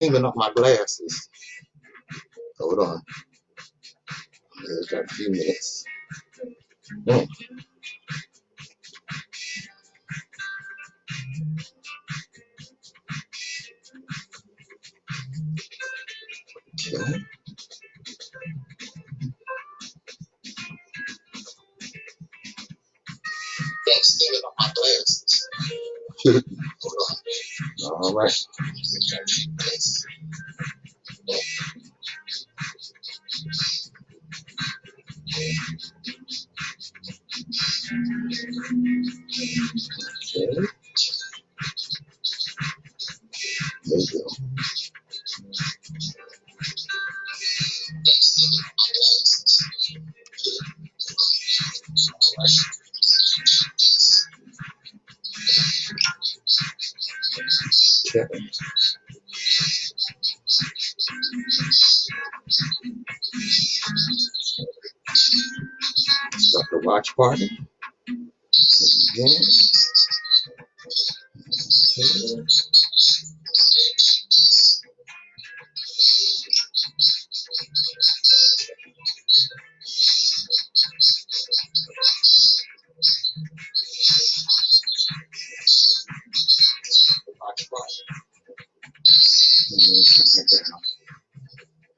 Cleaning up my glasses. Hold on. There's got a few minutes. Mm. Okay. Cleaning up my glasses. Hold on. All right. Okay. There you go. Okay. Start the watch party. Again. Okay. Watch party.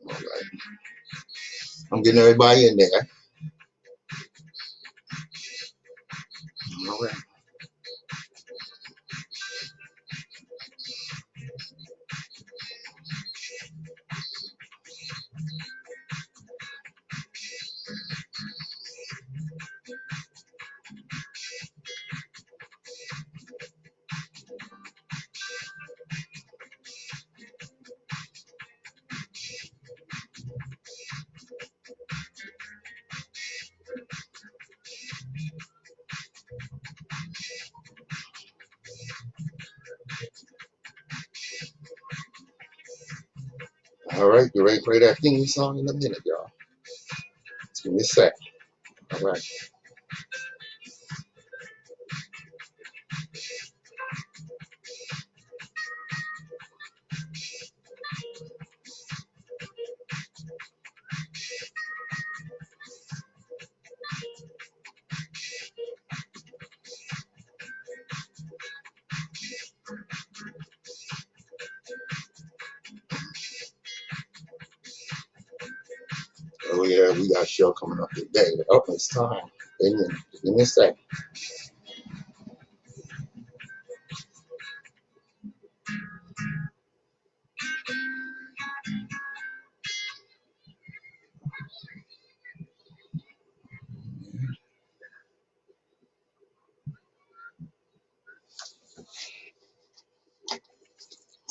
All right. I'm getting everybody in there. All right. All right. Get ready to play that theme song in a minute, y'all. Just give me a sec. All right. Oh yeah, we got a show coming up today. Oh, it's time. Amen. Give me a sec.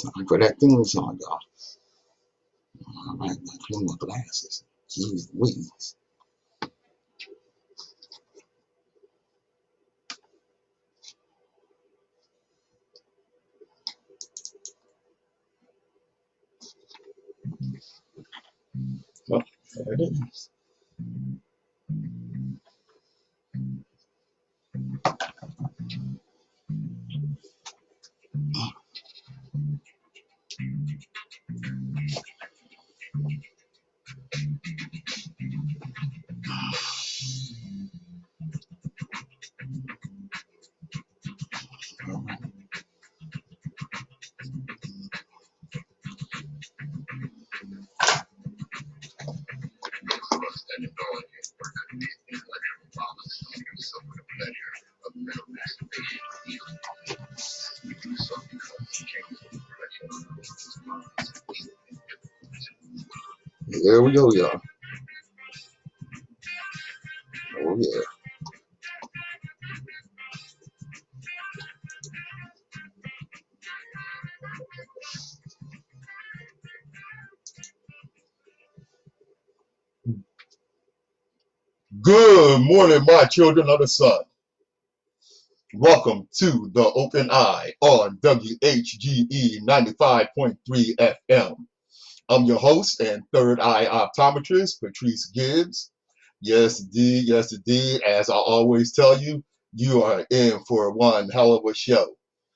Time for that theme song, y'all. All right, now clean my glasses. Jeez Louise. Oh, there it is. All right. Here we go, y'all. Oh yeah. Good morning, my children of the sun. Welcome to the Open Eye on WHGE 95.3 FM. I'm your host and third eye optometrist, Patrice Gibbs. Yes, indeed, yes, indeed. As I always tell you, you are in for one hell of a show.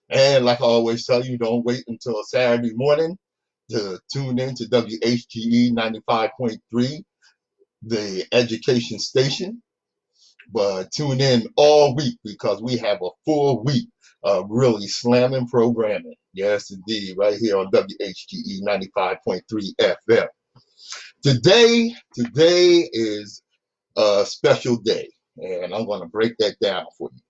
And like I always tell you, don't wait until Saturday morning to tune in to WHGE 95.3, the education station. But tune in all week because we have a full week of really slamming programming. Yes, indeed, right here on WHGE 95.3 FM. Today is a special day, and I'm going to break that down for you.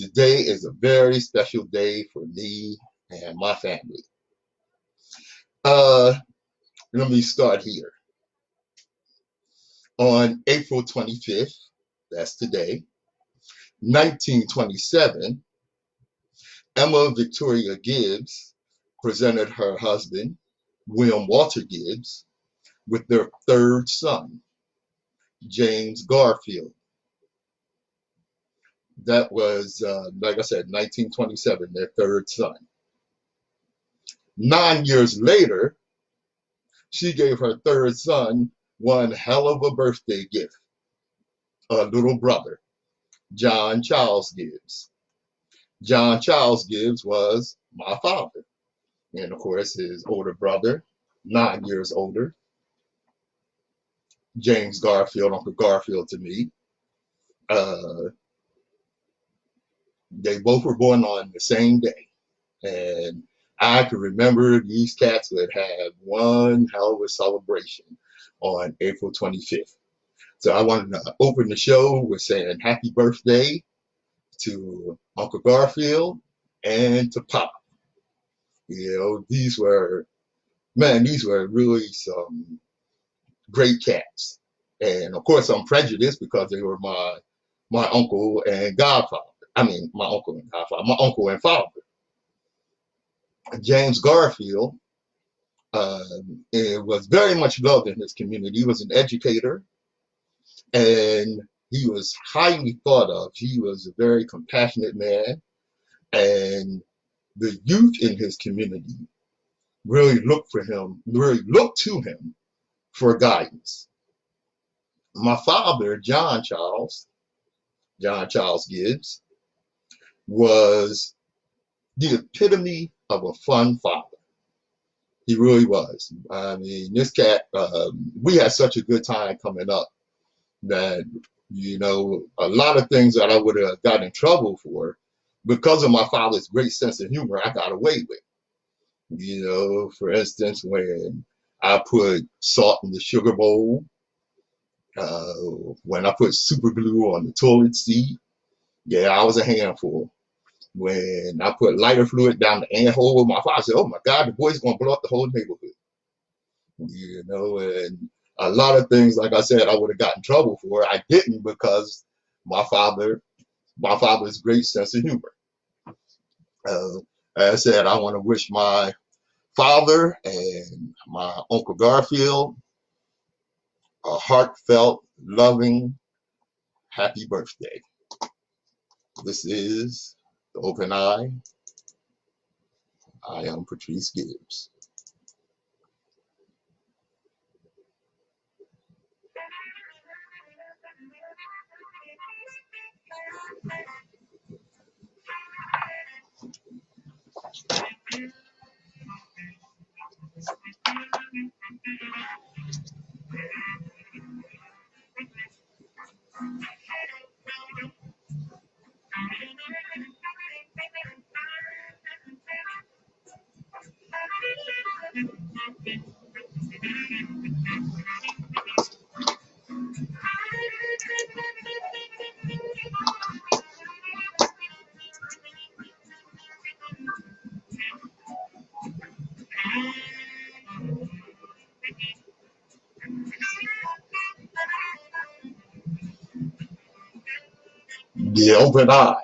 Today is a very special day for me and my family. Let me start here. On April 25th, that's today, 1927, Emma Victoria Gibbs presented her husband, William Walter Gibbs, with their third son, James Garfield. That was, like I said, 1927, their third son. 9 years later, she gave her third son one hell of a birthday gift, a little brother, John Charles Gibbs. John Charles Gibbs was my father. And of course, his older brother, 9 years older, James Garfield, Uncle Garfield to me. They both were born on the same day. And I can remember these cats would have one hell of a celebration on April 25th. So I wanted to open the show with saying happy birthday to Uncle Garfield and to Pop. You know, these were really some great cats. And of course, I'm prejudiced because they were my uncle and godfather. I mean, my uncle and godfather, my uncle and father. James Garfield was very much loved in his community. He was an educator, and he was highly thought of. He was a very compassionate man, and the youth in his community really looked to him for guidance. My father, John Charles Gibbs, was the epitome of a fun father. He really was. I mean, this cat, we had such a good time coming up that, you know, a lot of things that I would have gotten in trouble for, because of my father's great sense of humor, I got away with. You know, for instance, when I put salt in the sugar bowl, when I put super glue on the toilet seat, yeah, I was a handful. When I put lighter fluid down the ant hole, my father said, "Oh my God, the boy's gonna blow up the whole neighborhood." You know, and a lot of things, like I said, I would have gotten in trouble for. I didn't because my father's great sense of humor. As I said, I want to wish my father and my Uncle Garfield a heartfelt, loving, happy birthday. This is The Open Eye. I am Patrice Gibbs. The Open Eye.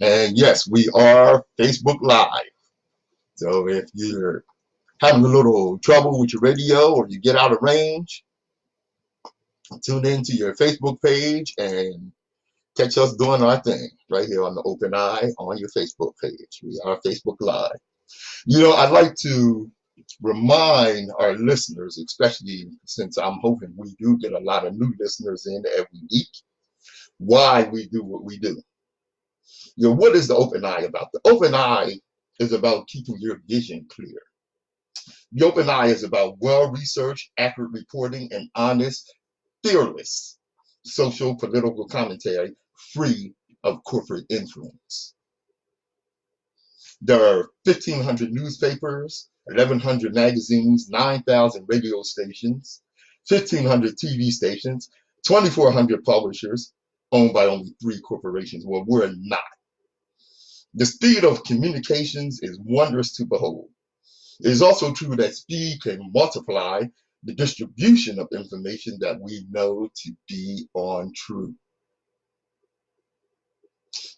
And yes, we are Facebook Live. So if you're having a little trouble with your radio or you get out of range, tune into your Facebook page and catch us doing our thing right here on The Open Eye on your Facebook page. We are Facebook Live. You know, I'd like to remind our listeners, especially since I'm hoping we do get a lot of new listeners in every week, why we do what we do. You know, what is the open eye about? The open eye is about keeping your vision clear. The Open Eye is about well-researched, accurate reporting, and honest, fearless social political commentary free of corporate influence. There are 1,500 newspapers, 1,100 magazines, 9,000 radio stations, 1,500 TV stations, 2,400 publishers owned by only 3 corporations. Well, we're not. The speed of communications is wondrous to behold. It is also true that speed can multiply the distribution of information that we know to be untrue.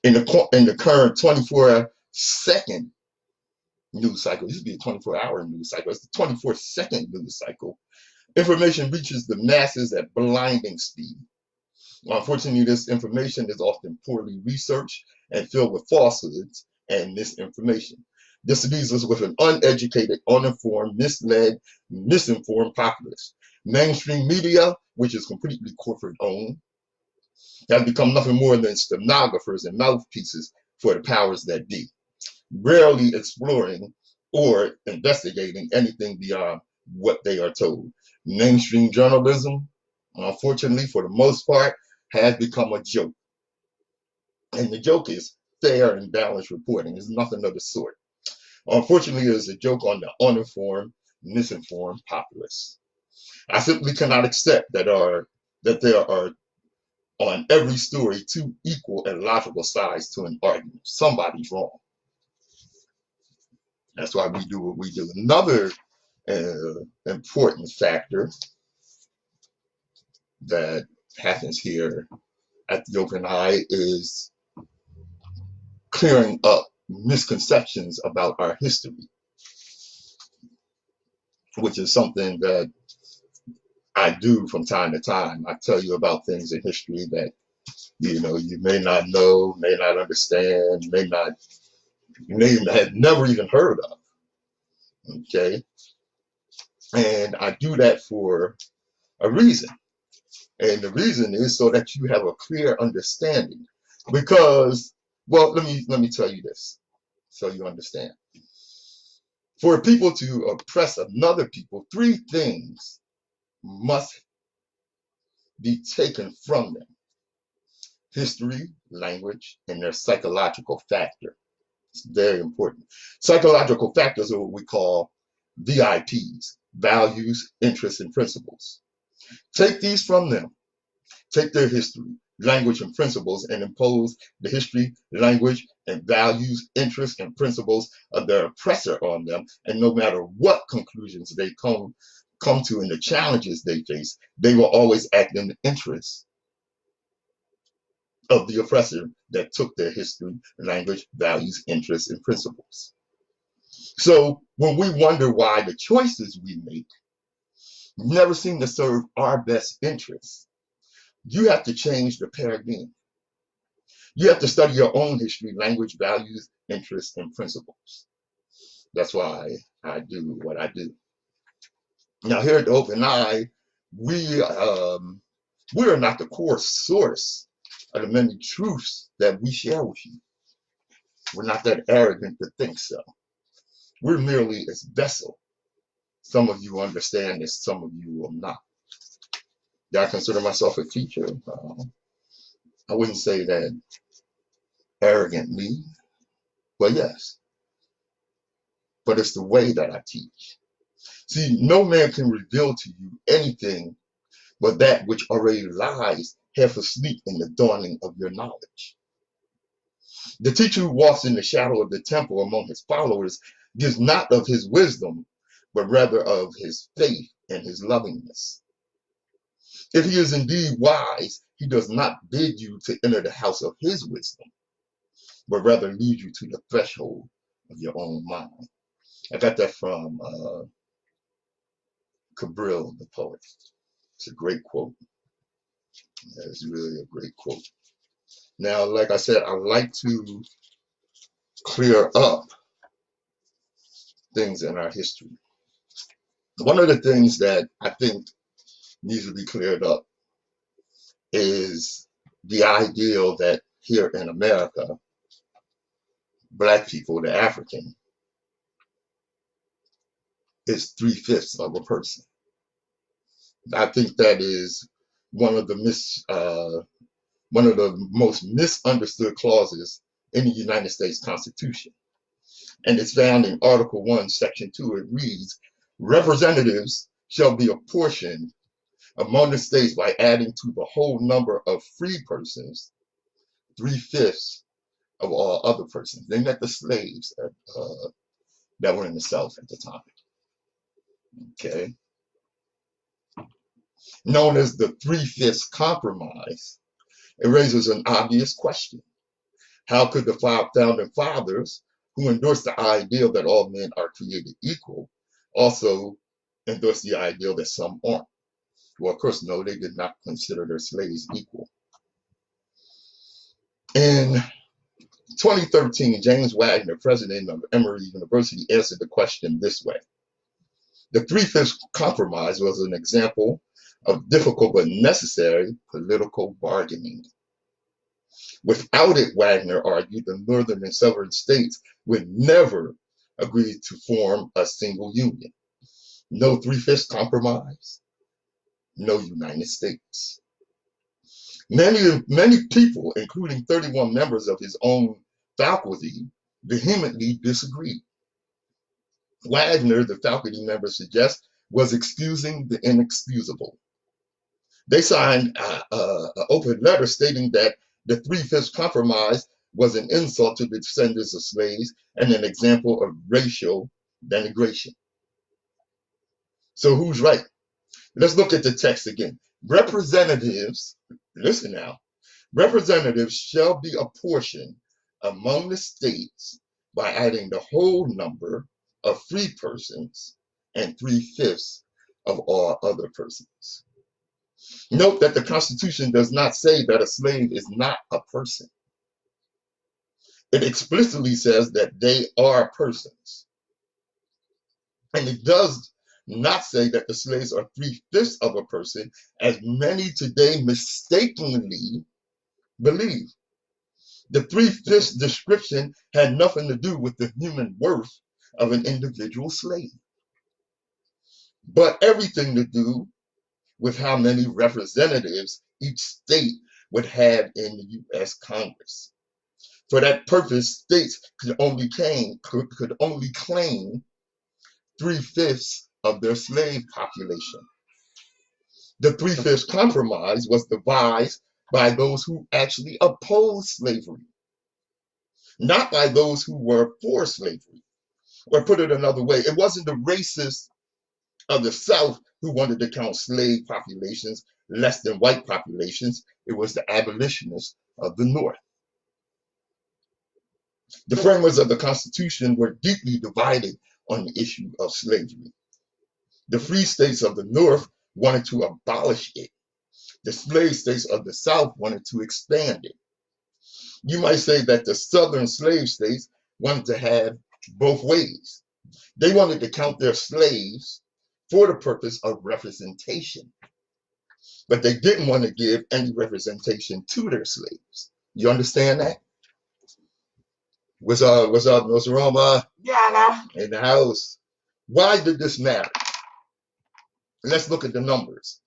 In the current 24-second news cycle, it used to be a 24-hour news cycle, it's the 24-second news cycle, information reaches the masses at blinding speed. Unfortunately, this information is often poorly researched and filled with falsehoods and misinformation. This leaves us with an uneducated, uninformed, misled, misinformed populace. Mainstream media, which is completely corporate owned, has become nothing more than stenographers and mouthpieces for the powers that be, rarely exploring or investigating anything beyond what they are told. Mainstream journalism, unfortunately, for the most part, has become a joke. And the joke is fair and balanced reporting. It's nothing of the sort. Unfortunately, it is a joke on the uninformed, misinformed populace. I simply cannot accept that there are on every story 2 equal and logical sides to an argument. Somebody's wrong. That's why we do what we do. Another important factor that happens here at the Open Eye is clearing up misconceptions about our history, which is something that I do from time to time. I tell you about things in history that you may not know, may not understand, you may have never even heard of. Okay, and I do that for a reason, and the reason is so that you have a clear understanding. Because, well, let me tell you this, so you understand. For people to oppress another people, 3 things must be taken from them: history, language, and their psychological factor. It's very important. Psychological factors are what we call VIPs, values, interests, and principles. Take these from them. Take their history, language, and principles and impose the history, language, and values, interests, and principles of their oppressor on them. And no matter what conclusions they come to and the challenges they face, they will always act in the interest of the oppressor that took their history, language, values, interests, and principles. So when we wonder why the choices we make never seem to serve our best interests, you have to change the paradigm. You have to study your own history, language, values, interests, and principles. That's why I do what I do. Now, here at the Open Eye, we are not the core source of the many truths that we share with you. We're not that arrogant to think so. We're merely a vessel. Some of you understand this, some of you will not. Do I consider myself a teacher? I wouldn't say that arrogantly, but yes. But it's the way that I teach. See, no man can reveal to you anything but that which already lies half asleep in the dawning of your knowledge. The teacher who walks in the shadow of the temple among his followers gives not of his wisdom, but rather of his faith and his lovingness. If he is indeed wise, he does not bid you to enter the house of his wisdom, but rather lead you to the threshold of your own mind. I got that from Cabrillo, the poet. It's a great quote. It's really a great quote. Now, like I said, I like to clear up things in our history. One of the things that I think needs to be cleared up is the ideal that here in America, Black people, the African, is 3/5 of a person. I think that is one of the one of the most misunderstood clauses in the United States Constitution. And it's found in Article 1, Section 2. It reads, representatives shall be apportioned among the states by adding to the whole number of free persons 3/5 of all other persons. They meant the slaves that were in the South at the time. Okay. Known as the 3/5 compromise, it raises an obvious question. How could the founding fathers, who endorsed the ideal that all men are created equal, also endorse the ideal that some aren't? Well, of course, no, they did not consider their slaves equal. In 2013, James Wagner, president of Emory University, answered the question this way. The 3/5 compromise was an example of difficult but necessary political bargaining. Without it, Wagner argued, the northern and southern states would never agree to form a single union. No 3/5 compromise, no United States. Many people, including 31 members of his own faculty, vehemently disagreed. Wagner, the faculty members suggest, was excusing the inexcusable. They signed an open letter stating that the 3/5 compromise was an insult to the descendants of slaves and an example of racial denigration. So who's right? Let's look at the text again. Representatives, listen now, representatives shall be apportioned among the states by adding the whole number of free persons and 3/5 of all other persons. Note that the Constitution does not say that a slave is not a person. It explicitly says that they are persons. And it does not say that the slaves are 3/5 of a person, as many today mistakenly believe. The 3/5 description had nothing to do with the human worth of an individual slave, but everything to do with how many representatives each state would have in the U.S. Congress. For that purpose, states could only claim 3/5 of their slave population. The 3/5 compromise was devised by those who actually opposed slavery, not by those who were for slavery. Or put it another way, it wasn't the racists of the South who wanted to count slave populations less than white populations. It was the abolitionists of the North. The framers of the Constitution were deeply divided on the issue of slavery. The free states of the North wanted to abolish it. The slave states of the South wanted to expand it. You might say that the southern slave states wanted to have both ways. They wanted to count their slaves for the purpose of representation, but they didn't want to give any representation to their slaves. You understand that? What's up, Nsoromma? Yeah. In the house. Why did this matter? Let's look at the numbers.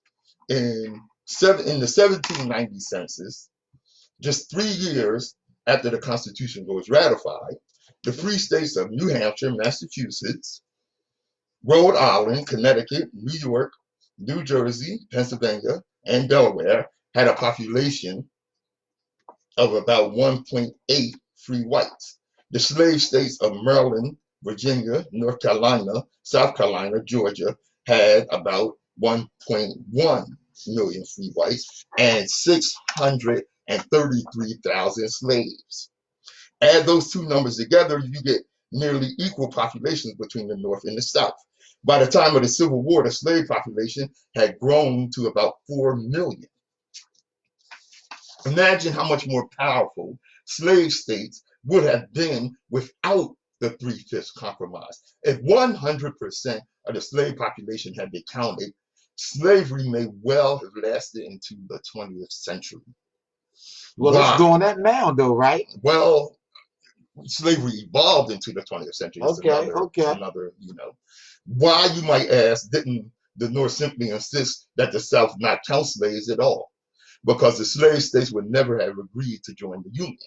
In the 1790 census, just 3 years after the Constitution was ratified, the free states of New Hampshire, Massachusetts, Rhode Island, Connecticut, New York, New Jersey, Pennsylvania, and Delaware had a population of about 1.8 free whites. The slave states of Maryland, Virginia, North Carolina, South Carolina, Georgia had about 1.1 million free whites and 633,000 slaves. Add those two numbers together, you get nearly equal populations between the North and the South. By the time of the Civil War, the slave population had grown to about 4 million. Imagine how much more powerful slave states would have been without the 3/5 compromise. If 100% of the slave population had been counted, slavery may well have lasted into the 20th century. Well, it's doing that now, though, right? Well, slavery evolved into the 20th century. It's Okay. another, Why, you might ask, didn't the North simply insist that the South not count slaves at all? Because the slave states would never have agreed to join the Union.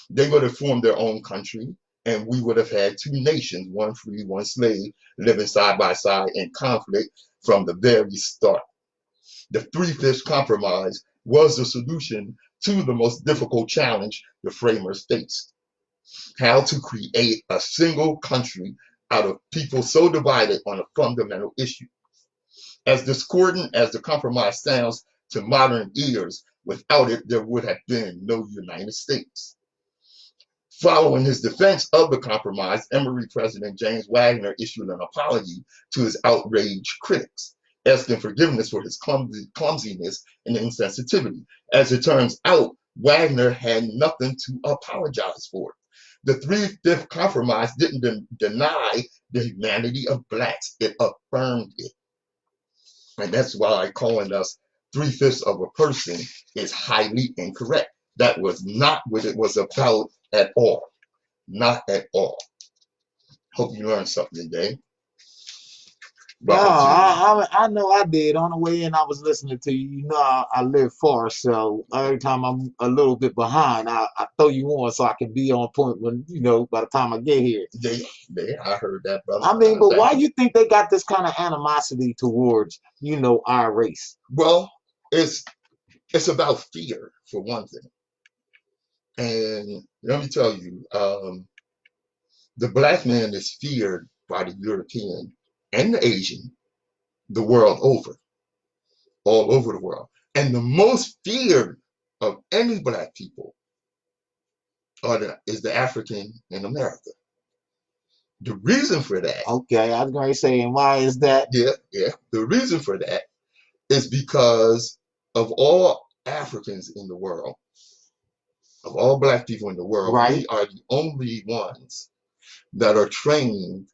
They would have formed their own country, and we would have had two nations, one free, one slave, living side by side in conflict from the very start. The Three-Fifths Compromise was the solution to the most difficult challenge the framers faced: how to create a single country out of people so divided on a fundamental issue. As discordant as the compromise sounds to modern ears, without it, there would have been no United States. Following his defense of the compromise, Emory President James Wagner issued an apology to his outraged critics, asking forgiveness for his clumsiness and insensitivity. As it turns out, Wagner had nothing to apologize for. The Three-Fifths Compromise didn't deny the humanity of blacks, it affirmed it. And that's why calling us three-fifths of a person is highly incorrect. That was not what it was about at all. Not at all. Hope you learned something today. No, I know I did. On the way in, I was listening to you. You know, I live far, so every time I'm a little bit behind, I throw you on so I can be on point when, by the time I get here. I heard that, brother. I mean, but why you think they got this kind of animosity towards, our race? Well, it's about fear, for one thing. And let me tell you, the black man is feared by the European and the Asian the world over, all over the world. And the most feared of any black people is the African in America. The reason for that. Okay, I was going to say, and why is that? Yeah. The reason for that is because of all Africans in the world, of all black people in the world, right, we are the only ones that are trained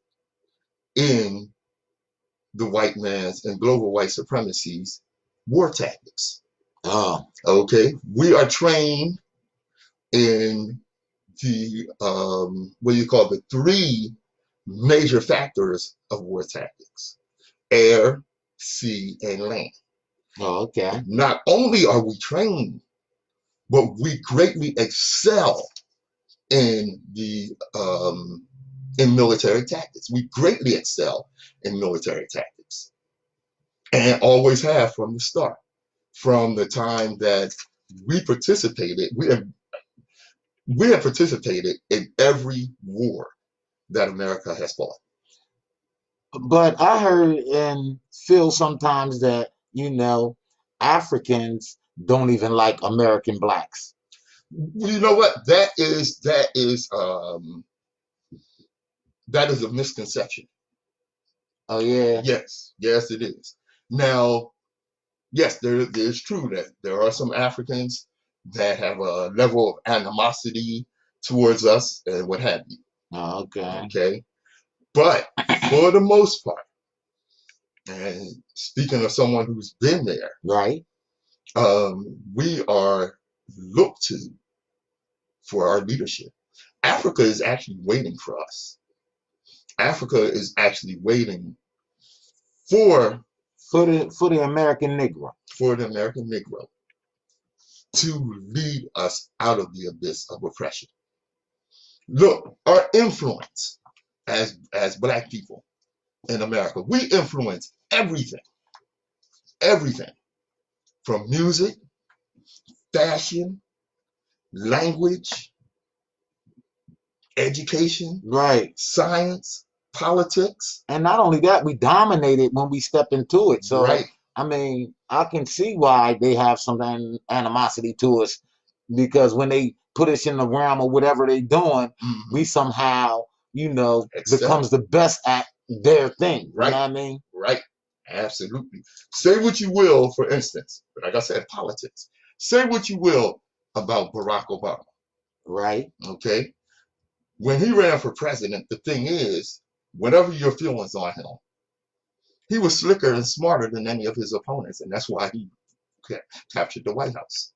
in the white man's and global white supremacy's war tactics. Oh. Okay. We are trained in the the three major factors of war tactics: air, sea, and land. Oh, okay. Not only are we trained, but we greatly excel in military tactics. We greatly excel in military tactics, and always have from the start. From the time that we participated, we have participated in every war that America has fought. But I heard and feel sometimes that, Africans don't even like American blacks. You know what? That is a misconception. Oh yeah. Yes, it is. Now, yes, it is true that there are some Africans that have a level of animosity towards us and what have you. Oh, okay. Okay. But for the most part, and speaking of someone who's been there, right, we are looked to for our leadership. Africa is actually waiting for us. Africa is actually waiting for the American Negro. For the American Negro to lead us out of the abyss of oppression. Look, our influence as black people in America, we influence everything. Everything. From music, fashion, language, education, right, science, politics. And not only that, we dominate it when we step into it. So, right. I mean, I can see why they have some animosity to us, because when they put us in the realm of whatever they're doing, we somehow, becomes the best at their thing. Right. You know what I mean? Right. Absolutely. Say what you will, for instance, like I said, politics. Say what you will about Barack Obama. Right. Okay. When he ran for president, the thing is, whatever your feelings on him, he was slicker and smarter than any of his opponents, and that's why he captured the White House.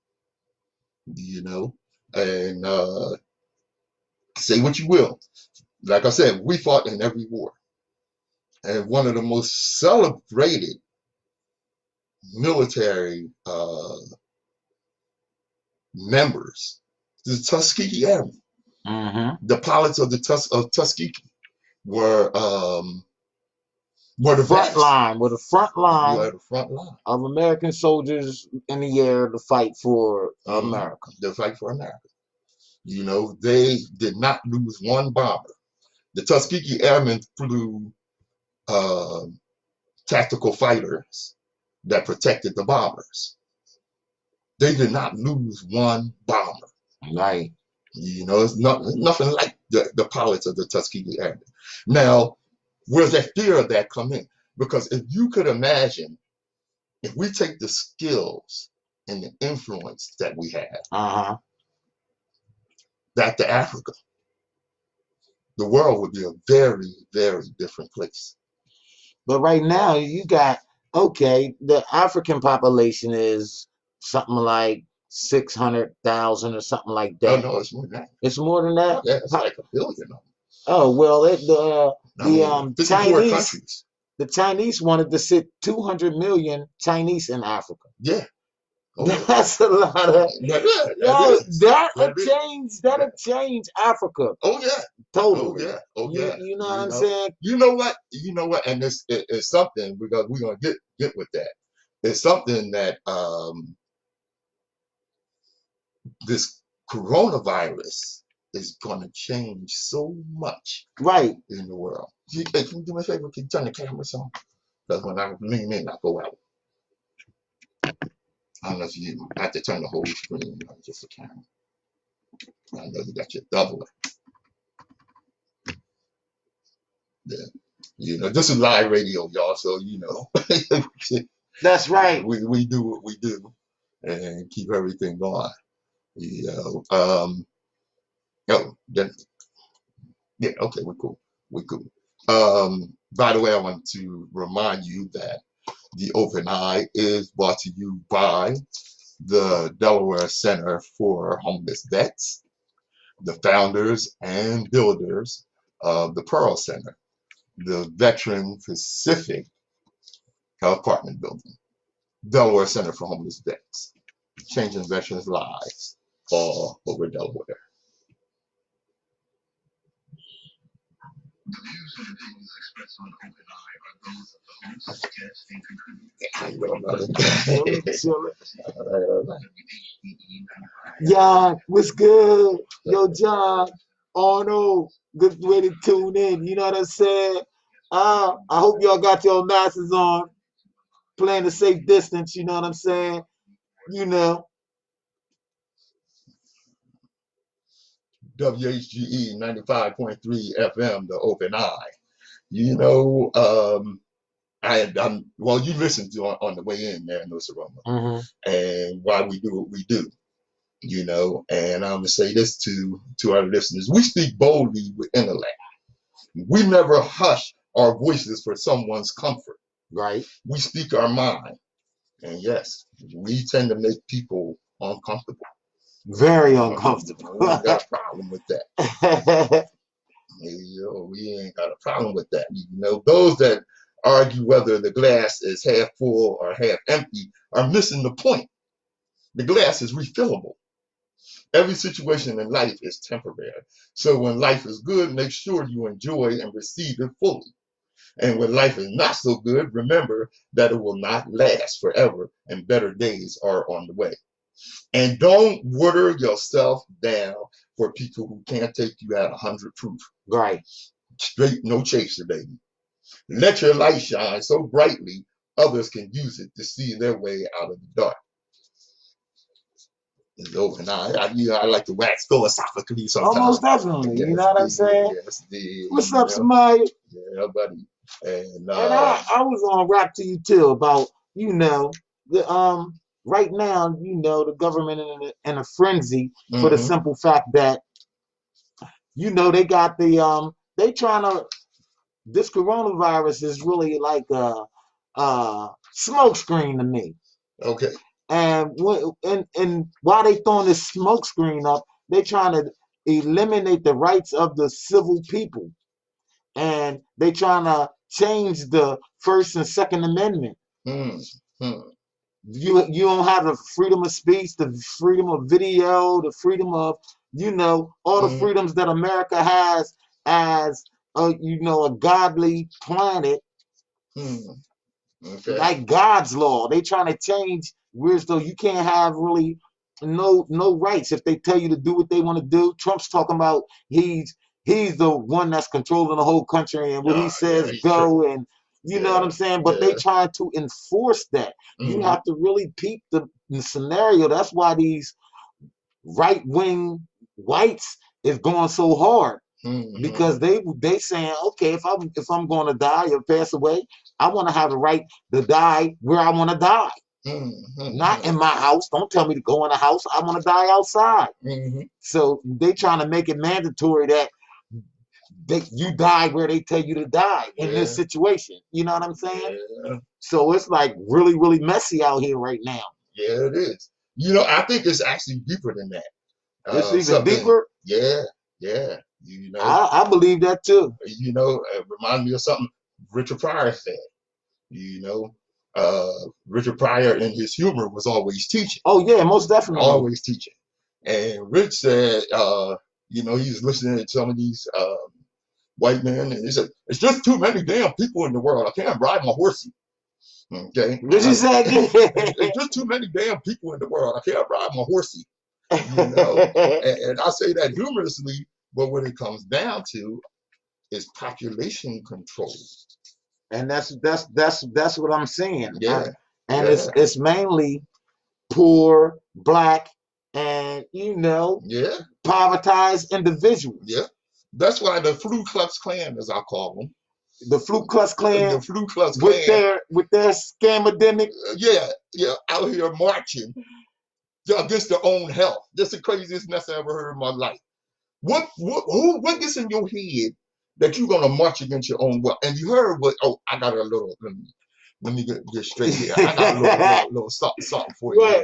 And say what you will. Like I said, we fought in every war. And one of the most celebrated military members, the Tuskegee Airmen. The pilots of the Tuskegee were the front best. line, were the front line Were the front line of American soldiers in the air to fight for America. The fight for America. You know, they did not lose one bomber. The Tuskegee Airmen flew tactical fighters that protected the bombers. They did not lose one bomber. Right. You know, it's nothing like the pilots of the Tuskegee Airmen. Now, where's that fear of that come in? Because if you could imagine, if we take the skills and the influence that we have back to Africa, the world would be a very, very different place. But right now, you got, okay, the African population is something like 600,000 or something like that. No, it's more than that. It's more than that? Yeah, it's like 1 billion of them. Oh, well, the Chinese wanted to sit 200 million Chinese in Africa. Yeah. Oh, that's a lot of. That'll change Africa. Oh yeah. Totally. Oh yeah. Oh yeah. You know what I'm saying? You know what? And it's something because we're gonna get with that. It's something that this coronavirus is gonna change so much in the world. Hey, can you do me a favor? Can you turn the cameras on? Because when I lean in, I go out. I don't know if you have to turn the whole screen, not just the camera. I know you got your double. Yeah. You know, this is live radio, y'all, so you know. That's right. We do what we do and keep everything going. You know. Yeah, okay, we're cool. We're cool. By the way, I want to remind you that the Open Eye is brought to you by the Delaware Center for Homeless Vets, the founders and builders of the Pearl Center, the Veteran Pacific apartment building, Delaware Center for Homeless Vets, changing veterans' lives all over Delaware. The views and opinions expressed on Open Eye are those of the host, guests, and contributors. Yeah, what's good? Yo, John, Arnold, good way to tune in. You know what I'm saying? I hope y'all got your masks on, playing a safe distance. You know what I'm saying? You know. WHGE 95.3 FM, the Open Eye. You know, well, you listened to on the way in there in Nsoromma, and why we do what we do. You know, and I'm gonna say this to our listeners: we speak boldly with intellect. We never hush our voices for someone's comfort. Right. We speak our mind, and yes, we tend to make people uncomfortable. Very uncomfortable. We ain't got a problem with that. We ain't got a problem with that. You know, those that argue whether the glass is half full or half empty are missing the point. The glass is refillable. Every situation in life is temporary. So when life is good, make sure you enjoy and receive it fully. And when life is not so good, remember that it will not last forever and better days are on the way. And don't water yourself down for people who can't take you at 100 proof. Right. Straight, no chaser, baby. Let your light shine so brightly others can use it to see their way out of the dark. It's over now. I like to wax philosophically sometimes. Almost definitely. Yes, you know what I'm saying? Yes, what's up, Samaya? Yeah, buddy. And I was gonna rap to you too about, you know, the right now, you know, the government in a frenzy for the simple fact that, you know, they got the they trying to, this coronavirus is really like a smoke screen to me. Okay. And while they throwing this smoke screen up, they trying to eliminate the rights of the civil people, and they trying to change the First and Second Amendment. Mm-hmm. You don't have the freedom of speech, the freedom of video, the freedom of, all the freedoms that America has as a godly planet, Okay. like God's law. They trying to change, whereas though you can't have really no rights if they tell you to do what they want to do. Trump's talking about he's the one that's controlling the whole country, and what he says go, and you know what I'm saying? But they trying to enforce that. You have to really peep the scenario. That's why these right-wing whites is going so hard. Because they saying, okay, if I'm going to die or pass away, I want to have the right to die where I want to die, not in my house. Don't tell me to go in a house. I want to die outside. So they trying to make it mandatory that you die where they tell you to die in this situation. You know what I'm saying? So it's like really, really messy out here right now. Yeah, it is. I think it's actually deeper than that. It's even deeper. Yeah. I believe that too. It reminds me of something Richard Pryor said. Richard Pryor in his humor was always teaching. Oh yeah, most definitely. Always teaching. And Rich said, he was listening to some of these white men, and he said, "It's just too many damn people in the world. I can't ride my horsey." Okay. Richard said, "It's just too many damn people in the world. I can't ride my horsey." And I say that humorously, but when it comes down to is population control. And that's what I'm saying. Yeah. It's mainly poor, black, and privatized individuals. Yeah. That's why the Ku Klux Klan, as I call them. The Ku Klux Klan. The Ku Klux Klan. With their scamdemic. Out here marching against their own health. That's the craziest mess I ever heard in my life. What gets in your head that you're gonna march against your own will? And you heard what? Oh, I got a little. Let me get straight here. I got a little something for you. Right.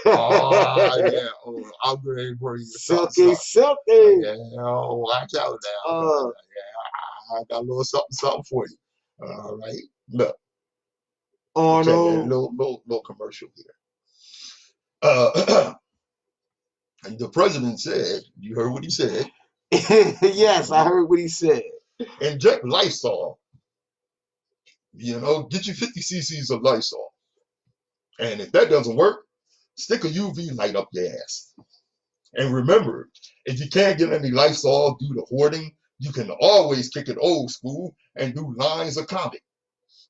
Oh yeah. Oh, I'm ready for you. Silky. Yeah. Oh, watch out now. I got a little something for you. All right. Look. Oh no. Little commercial here. And the president said, you heard what he said. Yes, I heard what he said. Inject Lysol. Get you 50 cc's of Lysol. And if that doesn't work, stick a UV light up your ass. And remember, if you can't get any Lysol due to hoarding, you can always kick it old school and do lines of Comet.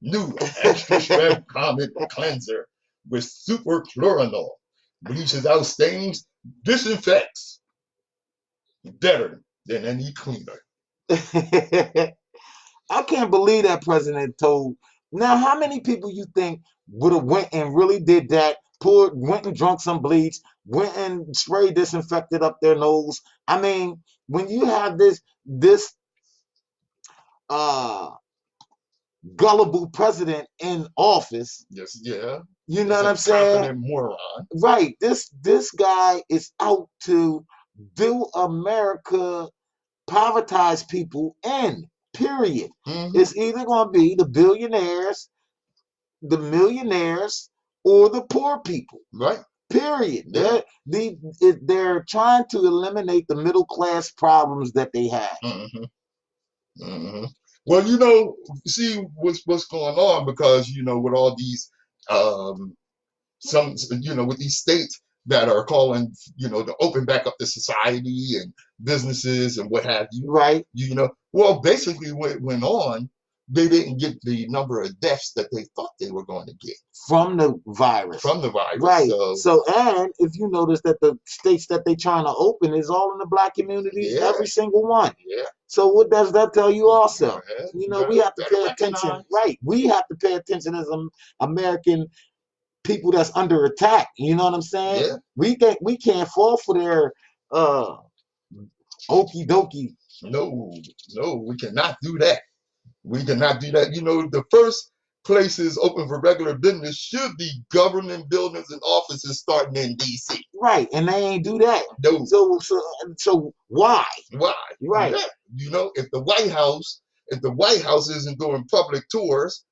New extra strength Comet cleanser with super chlorinol. Bleaches out stains, disinfects. Better than any cleaner. I can't believe that president told. Now, how many people you think would have went and really did that? Went and drunk some bleach, went and sprayed disinfected up their nose. I mean, when you have this gullible president in office. Yes, yeah. You know what I'm saying? Moron. Right. This guy is out to do America, privatize people, end. Period. It's either going to be the billionaires, the millionaires, or the poor people. Right. Period. Yeah. They're trying to eliminate the middle class problems that they have. Well, see what's going on, because with all these with these states that are calling to open back up the society and businesses and what have you. Right. Well, basically what went on, they didn't get the number of deaths that they thought they were going to get from the virus. Right. So and if you notice that the states that they're trying to open is all in the black community, every single one. Yeah. So what does that tell you also? Yeah. We have to pay attention. Right. We have to pay attention as American people that's under attack. You know what I'm saying? Yeah. We can't fall for their okey dokey. No, we cannot do that. We cannot do that. The first places open for regular business should be government buildings and offices starting in D.C. Right, and they ain't do that. No. So why? Why? Right. Yeah. If the White House if the White House isn't doing public tours,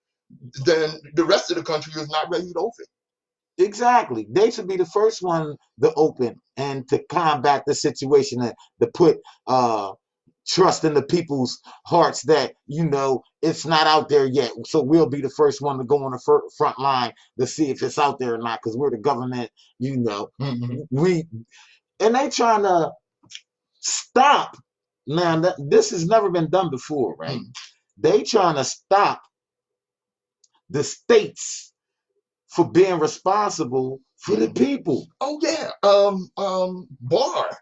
then the rest of the country is not ready to open. Exactly. They should be the first one to open and to combat the situation and to put trust in the people's hearts that, it's not out there yet. So we'll be the first one to go on the front line to see if it's out there or not, because we're the government, and they trying to stop. Now, this has never been done before, right? They trying to stop the states for being responsible for the people. Oh yeah, Barr,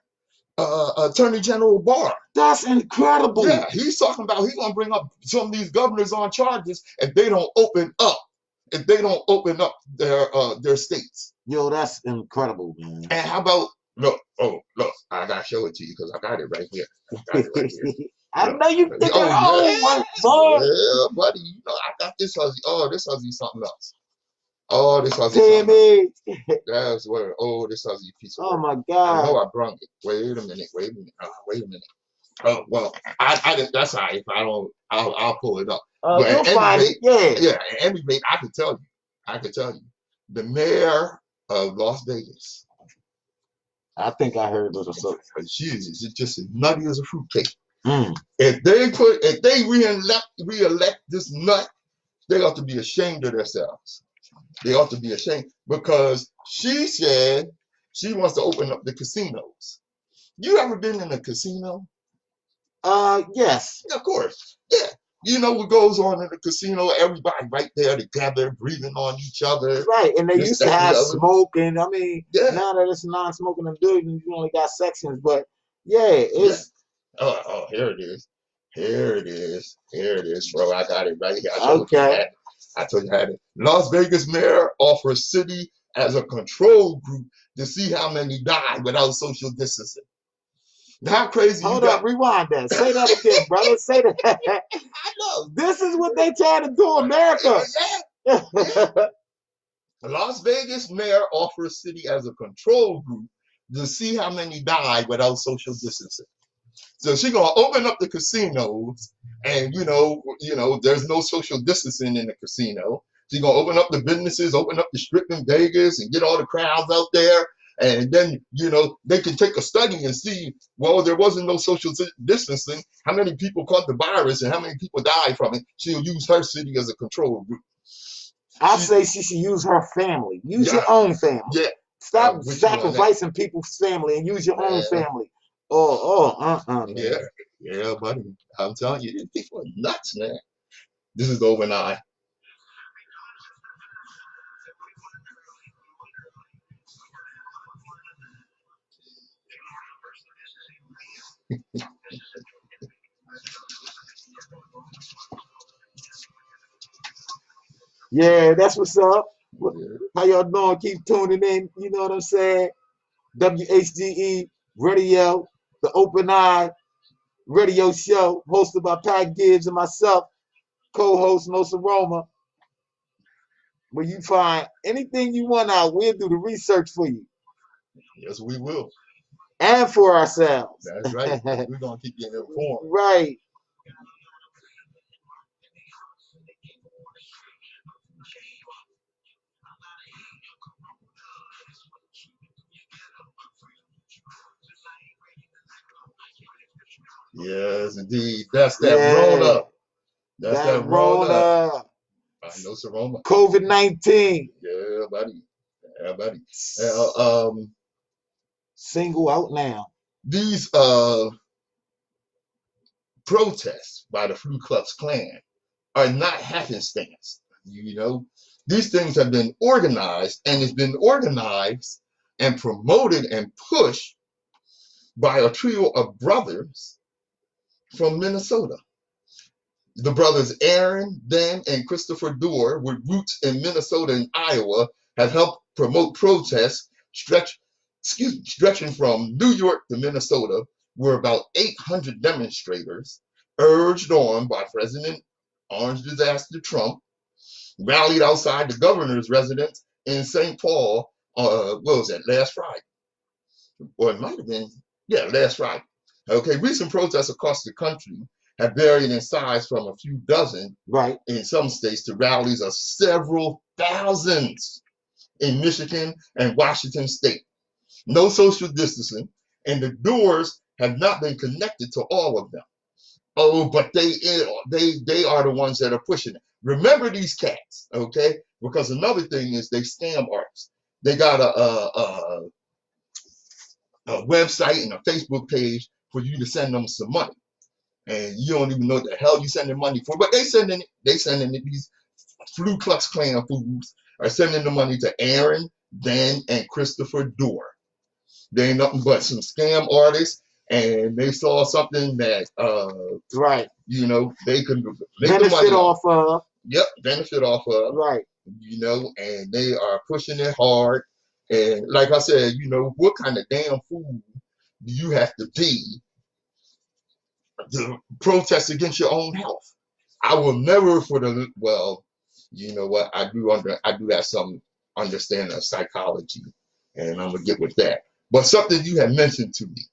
Attorney General Barr. That's incredible. Yeah, he's talking about he's gonna bring up some of these governors on charges if they don't open up. If they don't open up their states. Yo, that's incredible, man. And how about look, I gotta show it to you because I got it right here. I know you think yeah, buddy. I got this huzzy. Oh, this huzzy something else. Oh, this huzzy something else. That's where. Oh, this huzzy piece of work. My God. I know I brung it. Wait a minute. Wait a minute. Oh well, I that's all right. If I don't, I'll pull it up. But you'll find it. Yeah. At any rate, I can tell you, the mayor of Las Vegas. I think I heard this. She's just as nutty as a fruitcake. If they re-elect this nut, they ought to be ashamed of themselves. They ought to be ashamed because she said she wants to open up the casinos. You ever been in a casino? Yes. Of course. Yeah. You know what goes on in the casino? Everybody right there together, breathing on each other. Right, and they used to have smoke, and now that it's non-smoking in buildings, you only got sections, but it's... Yeah. Oh, here it is. Here it is, bro. I got it right here. I told you I had it. Las Vegas mayor offers city as a control group to see how many die without social distancing. How crazy Hold up, rewind that. Say that again, brother. Say that. I know. This is what they trying to do, America. Yeah. Las Vegas mayor offers city as a control group to see how many die without social distancing. So she's gonna open up the casinos, and there's no social distancing in the casino. She's gonna open up the businesses, open up the strip in Vegas, and get all the crowds out there. And then, they can take a study and see, well, there wasn't no social distancing, how many people caught the virus and how many people died from it. She'll use her city as a control group. I say she should use her family. Use your own family. Yeah. Stop sacrificing people's family and use your own family. Yeah, buddy. I'm telling you, these people are nuts, man. This is over now. Yeah, that's what's up. How y'all doing? Keep tuning in. You know what I'm saying? WHGE Radio, the Open Eye radio show, hosted by Pat Gibbs and myself, co-host Nsoromma. Where you find anything you want out, we'll do the research for you. Yes, we will. And for ourselves. That's right. We're going to keep you informed. Right. Yes, indeed. That's that Rona. That's that Rona. I know Nsoromma. COVID-19. Yeah, buddy. Yeah, buddy. Single out now. These protests by the Ku Klux Klan are not happenstance. These things have been organized, and it's been organized and promoted and pushed by a trio of brothers from Minnesota. The brothers Aaron, Dan, and Christopher Dorr, with roots in Minnesota and Iowa, have helped promote protests stretching from New York to Minnesota, where about 800 demonstrators, urged on by President Orange Disaster Trump, rallied outside the governor's residence in St. Paul, last Friday? Or it might have been, last Friday. Okay, recent protests across the country have varied in size from a few dozen Right. in some states to rallies of several thousands in Michigan and Washington state. No social distancing, and the doors have not been connected to all of them. Oh, but they are the ones that are pushing it. Remember these cats, okay? Because another thing is they scam artists. They got a website and a Facebook page for you to send them some money, and you don't even know what the hell you sending money for. But they sending it. These Flu Klux Klan fools are sending the money to Aaron, Dan, and Christopher Dorr. They ain't nothing but some scam artists, and they saw something that right, you know, they could make benefit the money off of. Yep, benefit off of. Right. You know, and they are pushing it hard. And like I said, you know, what kind of damn fool do you have to be to protest against your own health? I will never you know what, I do have some understanding of psychology, and I'm gonna get with that. But something you had mentioned to me,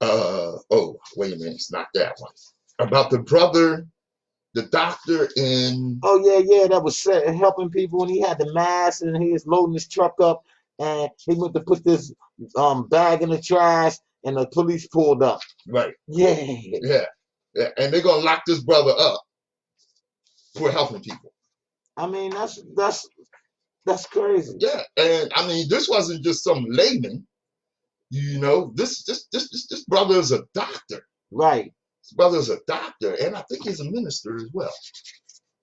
oh, wait a minute, it's not that one. About the brother, the doctor in... Oh, yeah, that was helping people, and he had the mask, and he was loading his truck up, and he went to put this bag in the trash, and the police pulled up. Right. Yeah. And they're gonna lock this brother up for helping people. I mean, that's crazy. Yeah, and I mean, this wasn't just some layman. You know, this brother is a doctor. Right. This brother is a doctor, and I think he's a minister as well.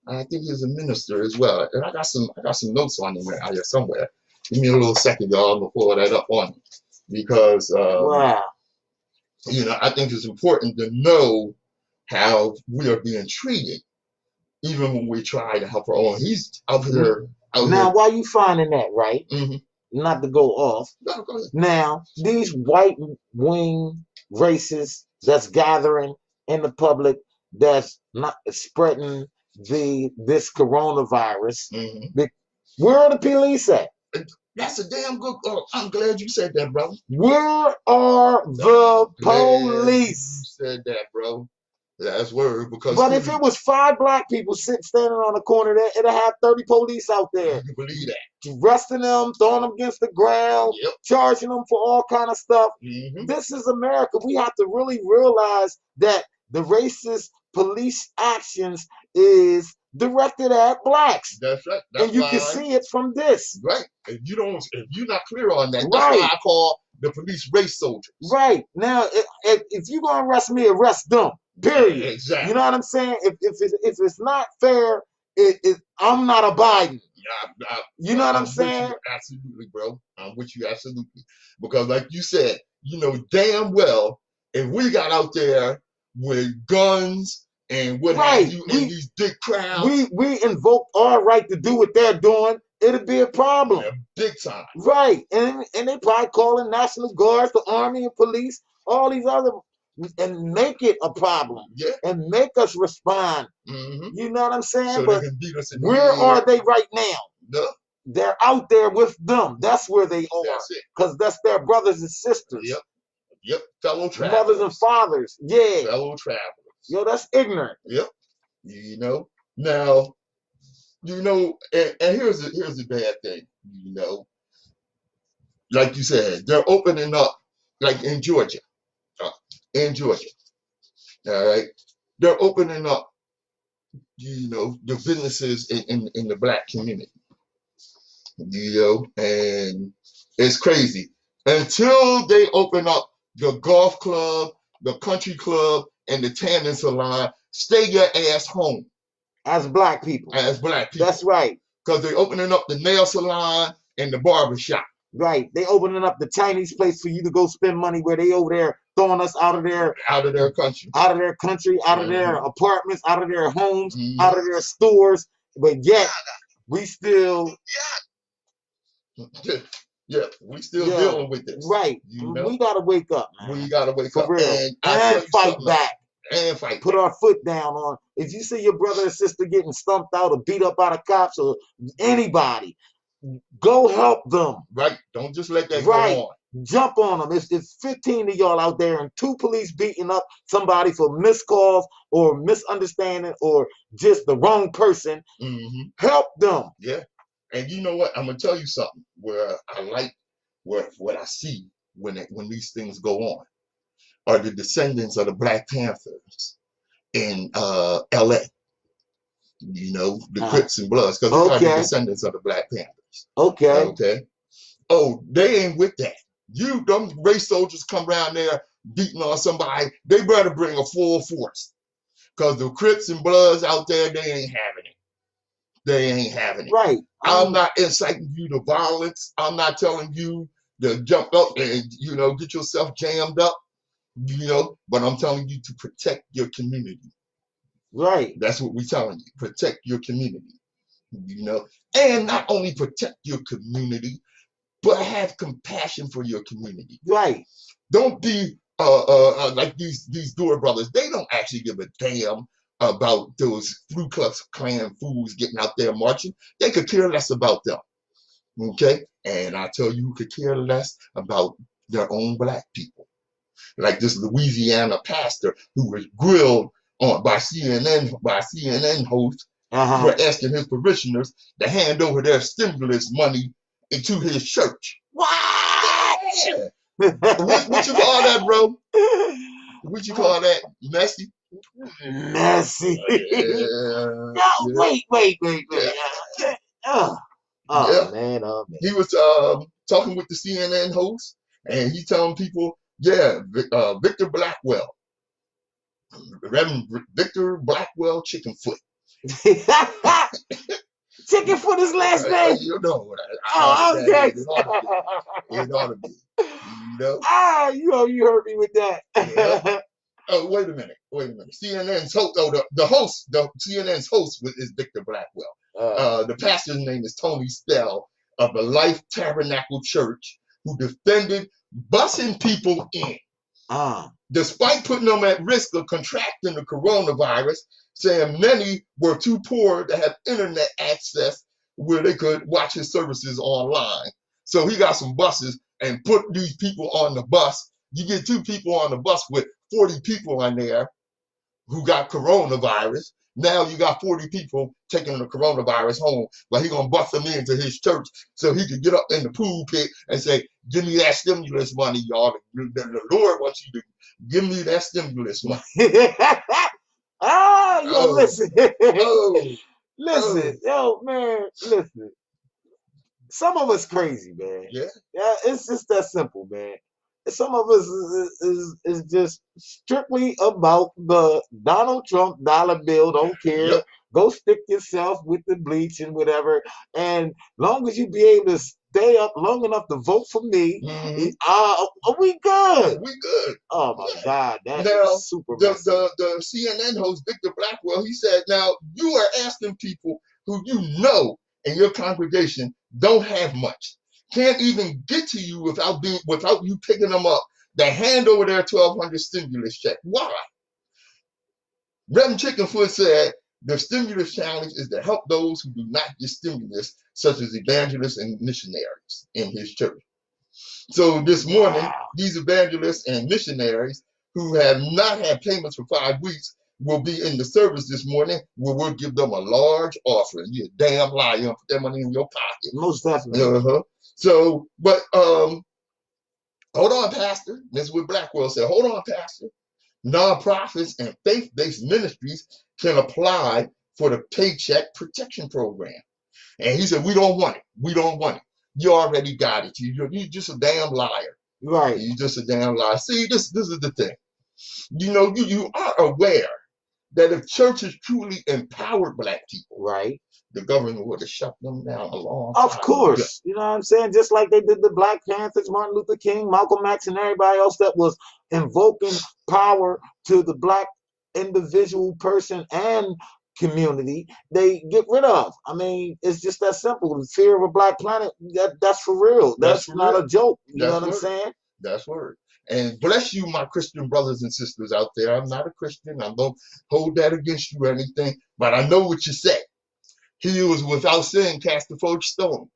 And I got some notes on him out here somewhere. Give me a little second, y'all. I'm gonna pull that up on him because wow. You know, I think it's important to know how we are being treated, even when we try to help our own. He's out here. Now, why you finding that, right? Mm-hmm. Not to go off. No, go ahead. Now, these white wing racists that's gathering in the public, that's not spreading this coronavirus. Mm-hmm. Where are the police at? That's a damn good. Oh, I'm glad you said that, brother. Where are the police? You said that, bro. That's word because. But if it was 5 black people standing on the corner there, it'll have 30 police out there. You believe that? Arresting them, throwing them against the ground, yep. Charging them for all kind of stuff. Mm-hmm. This is America. We have to really realize that the racist police actions is directed at blacks. That's right. And you can see it from this. Right. If you're not clear on that, that's why I call the police race soldiers. Right. Now, if you're gonna arrest me, arrest them. Period. Exactly. You know what I'm saying? If it's not fair, I'm not abiding. You know what I'm saying? Absolutely, bro. I'm with you absolutely. Because like you said, you know damn well if we got out there with guns and what have you in these big crowds. We invoke our right to do what they're doing, it'll be a problem. Yeah, big time. Right. And they probably calling National Guards, the Army and police, all these other, and make it a problem. Yeah. And make us respond. Mm-hmm. You know what I'm saying? So but they can beat us in where are they right now? No. They're out there with them. That's where they are. That's it. Because that's their brothers and sisters. Yep. Fellow travelers. Mothers and fathers. Yeah. Fellow travelers. Yo, that's ignorant. Yep. You know. Now, you know, and here's the bad thing, you know. Like you said, they're opening up, like in Georgia. All right. They're opening up, you know, the businesses in the black community. You know, and it's crazy. Until they open up the golf club, the country club, and the tanning salon, stay your ass home. As black people. That's right. Because they're opening up the nail salon and the barber shop. Right. They opening up the Chinese place for you to go spend money where they over there throwing us out of their country, out of their apartments, out of their homes, out of their stores. But yet we still we still dealing with this. Right. You know? We gotta wake up, man. We gotta wake up real. And fight back. And fight. Put our foot down on. If you see your brother or sister getting stumped out or beat up by the cops or anybody, go help them. Right. Don't just let that go on. Jump on them. It's 15 of y'all out there and 2 police beating up somebody for missed calls or misunderstanding or just the wrong person. Help them. Yeah. And you know what? I'm gonna tell you something where I like what I see when these things go on are the descendants of the Black Panthers in LA. You know, the Crips and Bloods, because they are the descendants of the Black Panthers. Okay. Oh, they ain't with that. Them race soldiers come around there beating on somebody, they better bring a full force. Because the Crips and Bloods out there, they ain't having it. They ain't having it. Right. I'm not inciting you to violence. I'm not telling you to jump up and, get yourself jammed up, but I'm telling you to protect your community. Right. That's what we're telling you. Protect your community. And not only protect your community, but have compassion for your community. Right. Don't be like these Dora brothers. They don't actually give a damn about those Ku Klux Klan fools getting out there marching. They could care less about them. Okay? And I tell you who could care less about their own black people. Like this Louisiana pastor who was grilled by CNN host for asking his parishioners to hand over their stimulus money into his church. What? Yeah. What you call that, bro? What you call that? Messy? Messy. No, yeah. Wait. Yeah. Man. He was talking with the CNN host, and he telling people, Victor Blackwell, Reverend Victor Blackwell Chickenfoot. Chickenfoot is last name. You know what okay. It ought to be. You heard me with that. Yeah. Oh, wait a minute. CNN's host, the CNN's host is Victor Blackwell. The pastor's name is Tony Stell of the Life Tabernacle Church, who defended busing people in. Despite putting them at risk of contracting the coronavirus, saying many were too poor to have internet access where they could watch his services online. So he got some buses and put these people on the bus. You get 2 people on the bus with 40 people on there who got coronavirus. Now you got 40 people taking the coronavirus home, but he gonna bust them into his church so he could get up in the pool pit and say, "Give me that stimulus money, y'all. The Lord wants you to give me that stimulus money." Listen. Listen, yo, man, listen. Some of us crazy, man. Yeah, it's just that simple, man. Some of us is just strictly about the Donald Trump dollar bill. Don't care. Yep. Go stick yourself with the bleach and whatever. And long as you be able to stay up long enough to vote for me, we good. We good. Oh my God, that is super. The CNN host Victor Blackwell, he said, "Now you are asking people who in your congregation don't have much, can't even get to you without you picking them up, to hand over their 1,200 stimulus check. Why?" Reverend Chickenfoot said, "The stimulus challenge is to help those who do not get stimulus, such as evangelists and missionaries in his church." So this morning, these evangelists and missionaries who have not had payments for 5 weeks will be in the service this morning, where we'll give them a large offering. You're a damn liar. You put that money in your pocket. Most definitely. So, but hold on, Pastor. This is what Blackwell said. Hold on, Pastor. Nonprofits and faith-based ministries can apply for the Paycheck Protection Program. And he said, "We don't want it. We don't want it. You already got it. You're just a damn liar." Right. You're just a damn liar. See, this is the thing. You are aware that if churches truly empowered black people, right, the government would have shut them down a long time. Of course. You know what I'm saying? Just like they did the Black Panthers, Martin Luther King, Malcolm X, and everybody else that was invoking power to the black individual person and community, they get rid of. I mean, it's just that simple. The fear of a black planet, that's for real. That's not a joke. You know what I'm saying? That's word. And bless you, my Christian brothers and sisters out there. I'm not a Christian. I don't hold that against you or anything, but I know what you said. He was without sin cast the first stone.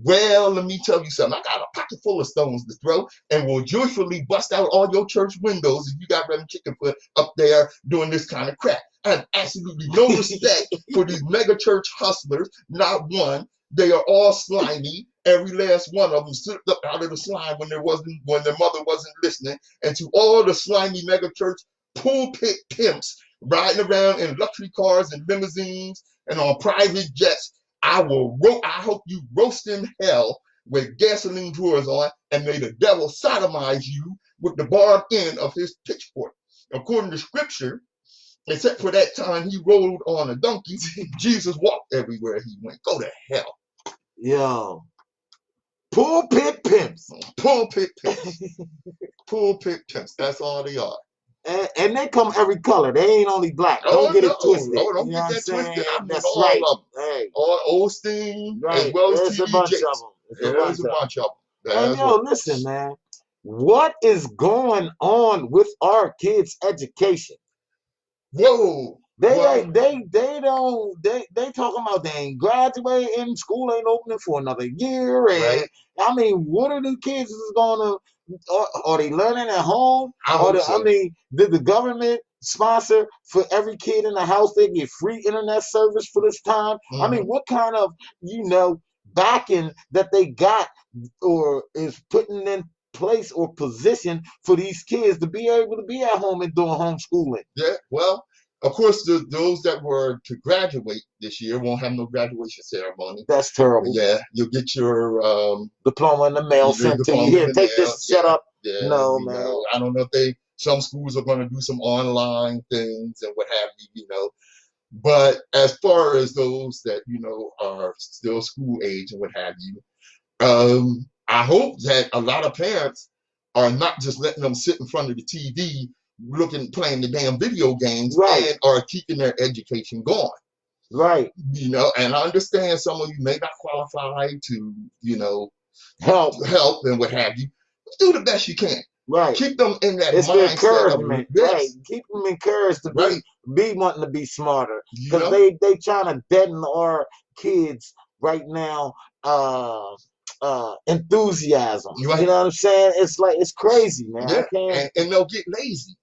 Well, let me tell you something. I got a pocket full of stones to throw and will joyfully bust out all your church windows if you got Reverend Chickenfoot up there doing this kind of crap. I have absolutely no respect for these mega church hustlers. Not one. They are all slimy. Every last one of them slipped up out of the slime when their mother wasn't listening. And to all the slimy mega church pulpit pimps riding around in luxury cars and limousines and on private jets, I hope you roast in hell with gasoline drawers on, and may the devil sodomize you with the barbed end of his pitchfork. According to scripture, except for that time he rode on a donkey, Jesus walked everywhere he went. Go to hell. Yo. Pulpit pimps. Pulpit pimps. Pulpit pimps. That's all they are. And they come every color. They ain't only black. Don't get it twisted. No, don't you get know that twisted. I mean, That's all right. of them. Hey. All Osteen, Right. as well as There's a bunch TD of them. There's a bunch of them. And yo, listen, man. What is going on with our kids' education? Whoa. They talking about they ain't graduating, school ain't opening for another year, and right. I mean, what are the kids is gonna? Are they learning at home? I mean, did the government sponsor for every kid in the house? They get free internet service for this time. Mm-hmm. I mean, what kind of backing that they got or is putting in place or position for these kids to be able to be at home and doing homeschooling? Yeah, well, of course, those that were to graduate this year won't have no graduation ceremony. That's terrible. Yeah, you'll get your diploma in the mail sent to you. Here, take this. Shut up. Yeah, no, man. I don't know if some schools are going to do some online things and what have you, But as far as those that are still school age and what have you, I hope that a lot of parents are not just letting them sit in front of the TV playing the damn video games, right, and are keeping their education going. Right. And I understand some of you may not qualify to, help and what have you. Do the best you can. Right. Keep them in that it's mindset encouragement. Of this. Right. Keep them encouraged to be wanting to be smarter. Because they trying to deaden our kids right now enthusiasm. Right. You know what I'm saying? It's like it's crazy, man. Yeah. I can't... and they'll get lazy.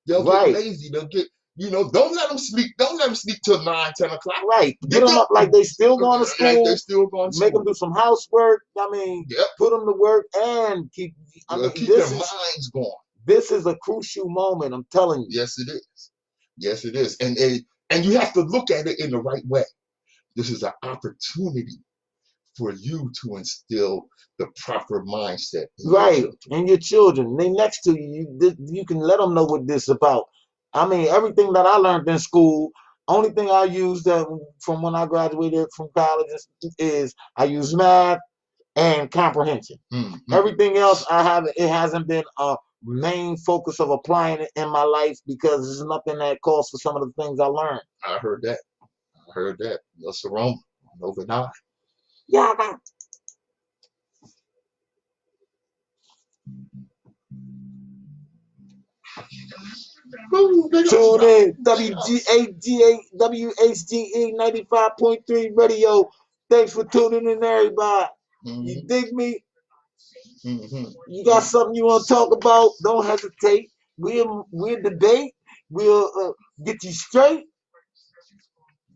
They'll get lazy. They'll get don't let them sleep. Don't let them sleep till 9, 10 o'clock. Right. Get them up like they still going to school. Like they still going to school. Make them do some housework. I mean, put them to work and keep their minds going. This is a crucial moment. I'm telling you. Yes, it is. Yes, it is. And you have to look at it in the right way. This is an opportunity for you to instill the proper mindset. In your children. They next to you. You can let them know what this is about. I mean, everything that I learned in school, only thing I used from when I graduated from college is I use math and comprehension. Mm-hmm. Everything else it hasn't been a main focus of applying it in my life because there's nothing that calls for some of the things I learned. I heard that. Nsoromma. Overnight. Yeah, I got. Tune in WHGE 95.3 radio. Thanks for tuning in, everybody. Mm-hmm. You dig me? Mm-hmm. You got something you want to talk about? Don't hesitate. We'll debate. We'll get you straight.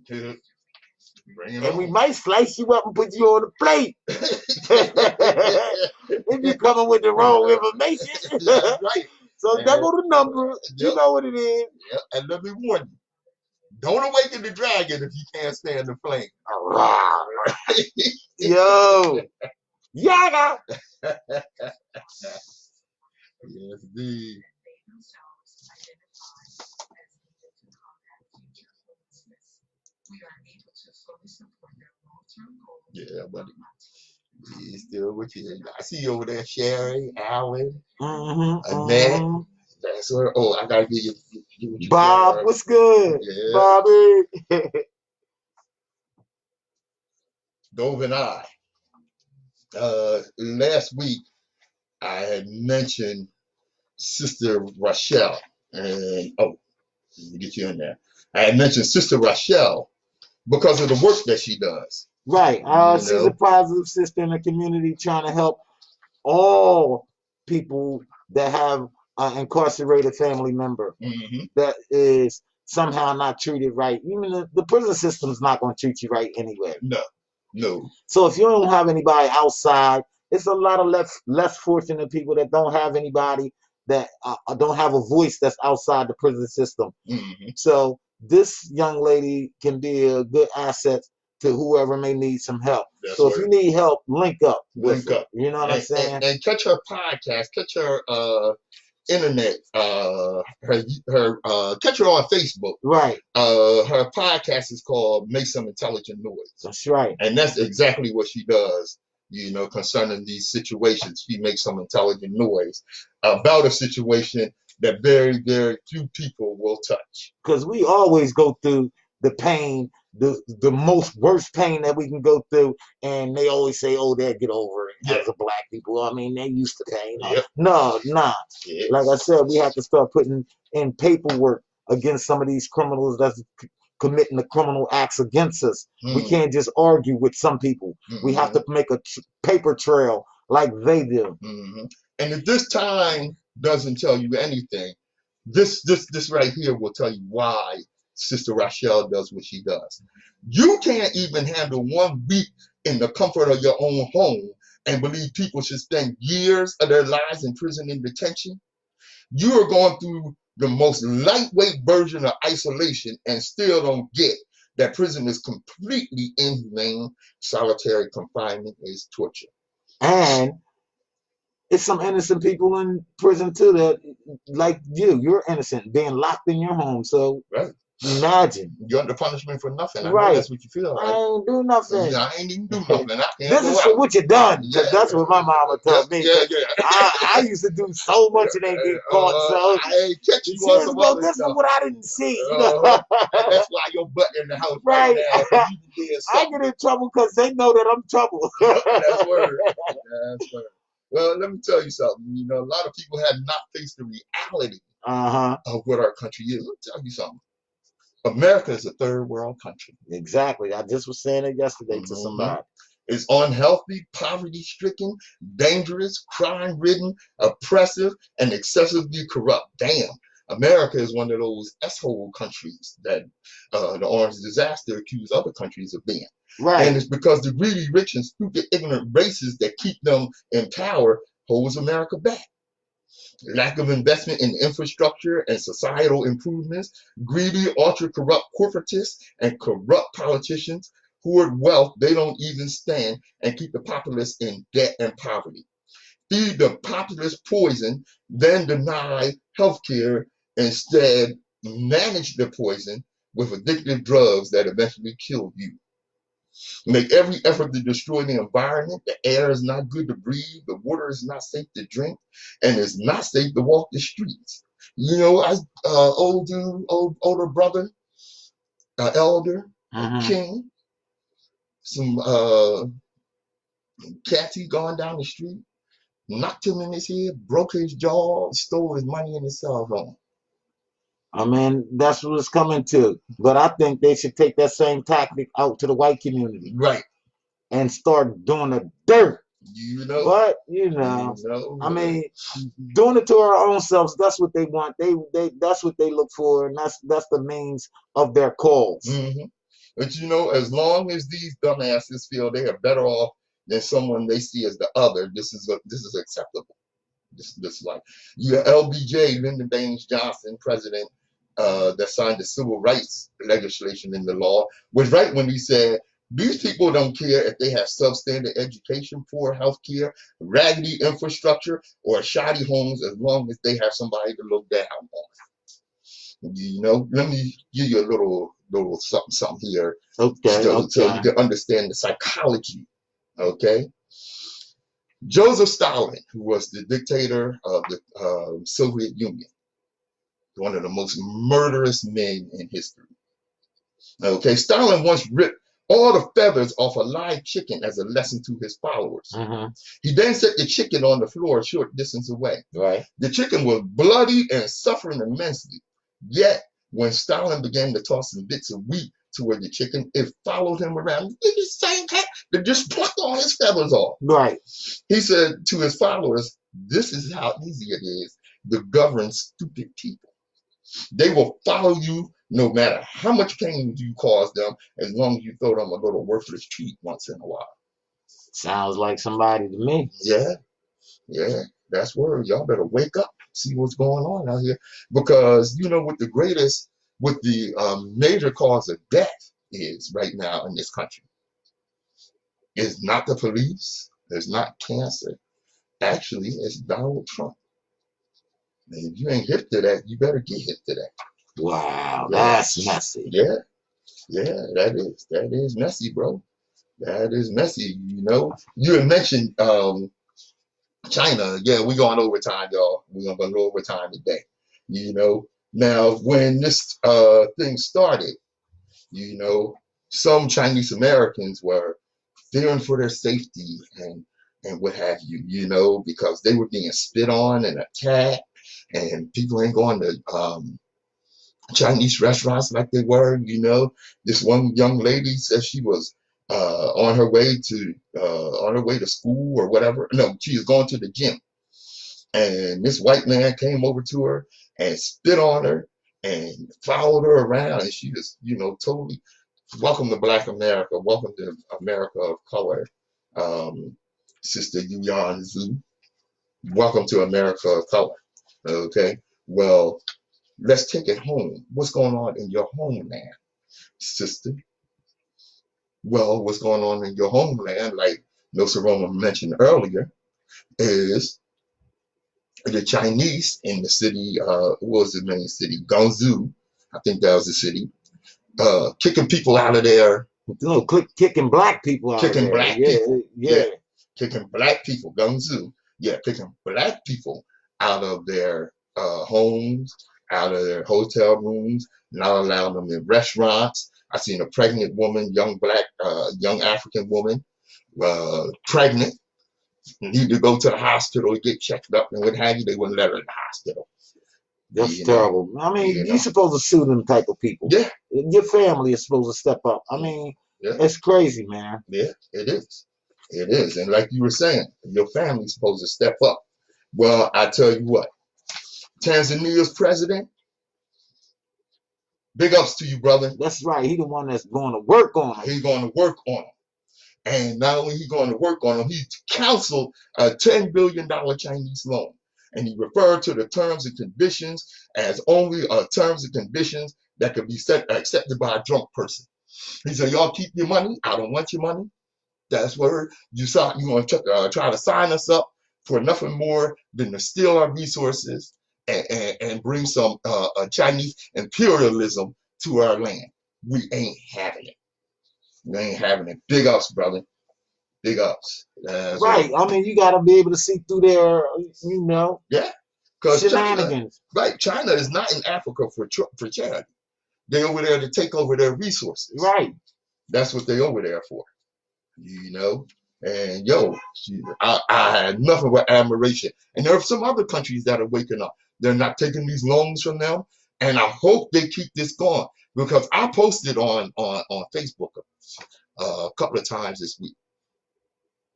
And we might slice you up and put you on the plate. If you're coming with the wrong information. Right. So there go the number. You know what it is. Yep. And let me warn you. Don't awaken the dragon if you can't stand the flame. Yo. Yaga. Yes, indeed. Yeah, buddy. He's still with you. I see you over there, Sherry, Alan, Annette. That's where. Oh, I gotta give you Bob, what's good? Yeah. Bobby. Dove and I. Last week I had mentioned Sister Rochelle, and let me get you in there. I had mentioned Sister Rochelle because of the work that she does. Right. You She's a know. positive sister in the community trying to help all people that have an incarcerated family member Hmm. that is somehow not treated right. Even the prison system's not going to treat you right anyway. No, no. So if you don't have anybody outside, it's a lot of less fortunate people that don't have anybody that don't have a voice that's outside the prison system. Hmm. So this young lady can be a good asset to whoever may need some help. That's So if you where need help, link up with link her. up You know what I'm saying? and catch her podcast, catch her internet, catch her on Facebook. Right. Her podcast is called Make Some Intelligent Noise. That's right. And that's exactly what she does, you know, concerning these situations. She makes some intelligent noise about a situation that very, very few people will touch. Because we always go through the pain, the most worst pain that we can go through, and they always say, "Oh, they'll get over it." Yeah. As a black people, I mean, they used to pain. Yep. No, nah. Yes. Like I said, we have to start putting in paperwork against some of these criminals that's committing the criminal acts against us. We can't just argue with some people. We have to make a paper trail like they do. And if this time doesn't tell you anything, this right here will tell you why Sister Rachelle does what she does. You can't even handle 1 week in the comfort of your own home and believe people should spend years of their lives in prison and detention. You are going through the most lightweight version of isolation and still don't get that prison is completely inhumane. Solitary confinement is torture. And it's some innocent people in prison too that, like you're innocent, being locked in your home. So right. Imagine. You're under punishment for nothing. I right. know that's what you feel like. I ain't do nothing. Yeah, I ain't even do nothing. I can't this is out. for what you done. Yeah, that's what my mama told me. Yeah. I used to do so much and ain't get caught. So I ain't catch you on some other this stuff. is what I didn't see. And that's why your butt in the house right now. I get in trouble because they know that I'm trouble. That's word. That's word. Well, let me tell you something. You know, a lot of people have not faced the reality of what our country is. Let me tell you something. America is a third world country. Exactly. I just was saying it yesterday to somebody. It's unhealthy, poverty-stricken, dangerous, crime-ridden, oppressive, and excessively corrupt. Damn. America is one of those S-hole countries that the Orange Disaster accused other countries of being. Right. And it's because the greedy, rich, and stupid, ignorant races that keep them in power holds America back. Lack of investment in infrastructure and societal improvements, greedy, ultra-corrupt corporatists, and corrupt politicians hoard wealth they don't even stand and keep the populace in debt and poverty. Feed the populace poison, then deny health care, instead manage the poison with addictive drugs that eventually kill you. Make every effort to destroy the environment. The air is not good to breathe. The water is not safe to drink, and it's not safe to walk the streets. You know, I older brother, elder, king, some cats he gone down the street, knocked him in his head, broke his jaw, stole his money and his cell phone. I mean, that's what it's coming to. But I think they should take that same tactic out to the white community. Right. And start doing the dirt. You know. But, I mean, doing it to our own selves, that's what they want. That's what they look for, and that's the means of their cause. But you know, as long as these dumbasses feel they are better off than someone they see as the other, this is acceptable. This like you have LBJ, Lyndon Baines Johnson, president, that signed the civil rights legislation into law, was right when he said these people don't care if they have substandard education, poor health care, raggedy infrastructure, or shoddy homes, as long as they have somebody to look down on. You know, let me give you a little something here. Okay. So you can understand the psychology. Okay. Joseph Stalin, who was the dictator of the Soviet Union, one of the most murderous men in history. Okay, Stalin once ripped all the feathers off a live chicken as a lesson to his followers. He then set the chicken on the floor a short distance away. Right. The chicken was bloody and suffering immensely. Yet, when Stalin began to toss some bits of wheat to where the chicken, it followed him around. It's the same cat that just plucked all his feathers off. Right. He said to his followers, this is how easy it is to govern stupid people. They will follow you no matter how much pain you cause them, as long as you throw them a little worthless treat once in a while. Sounds like somebody to me. Yeah, yeah, that's where y'all better wake up, see what's going on out here. Because, you know, what the major cause of death is right now in this country is not the police, it's not cancer. Actually, it's Donald Trump. And if you ain't hip to that, you better get hip to that. Wow, Yeah. that's messy. Yeah, yeah, that is messy, bro. That is messy. You know, you had mentioned China. Yeah, we going overtime, y'all. We're gonna go overtime today. You know, now when this thing started, you know, some Chinese Americans were fearing for their safety and what have you, you know, because they were being spit on and attacked, and people ain't going to Chinese restaurants like they were, you know. This one young lady said she was on her way to school or whatever. No, she was going to the gym, and this white man came over to her and spit on her and followed her around, and she was, you know, totally welcome to Black America, welcome to America of color, Sister Yuan Zhu. Welcome to America of color. Okay, well, let's take it home. What's going on in your homeland, sister? Well, what's going on in your homeland, like Nsoromma mentioned earlier, is the Chinese in the city, what was the main city? Guangzhou, I think that was the city, kicking people out of there. No, kicking black people out Kicking of there. black Yeah, people. yeah. Kicking black people, Guangzhou. Yeah, kicking black people out of their homes, out of their hotel rooms, not allowing them in restaurants. I seen a pregnant woman, young African woman, pregnant, need to go to the hospital to get checked up and what have you. They wouldn't let her in the hospital. That's You know, terrible. I mean, you you're know. supposed to sue them type of people. Yeah, Your family is supposed to step up. I mean, yeah, it's crazy, man. yeah, it is. It is. And like you were saying, your family's supposed to step up. Well, I tell you what, Tanzania's president, big ups to you, brother. That's right. He the one that's going to work on it. He's going to work on them. And not only he going to work on them, he counseled a $10 billion Chinese loan. And he referred to the terms and conditions as only terms and conditions that could be accepted by a drunk person. He said, y'all keep your money. I don't want your money. That's where you want to try to sign us up for nothing more than to steal our resources and bring some Chinese imperialism to our land. We ain't having it. We ain't having it. Big ups, brother. Big ups. Right. I mean, you got to be able to see through their, you know, yeah. Because shenanigans. China is not in Africa for charity. They're over there to take over their resources. Right. That's what they're over there for. You know? And yo, I had nothing but admiration. And there are some other countries that are waking up. They're not taking these loans from them. And I hope they keep this going. Because I posted on Facebook a couple of times this week.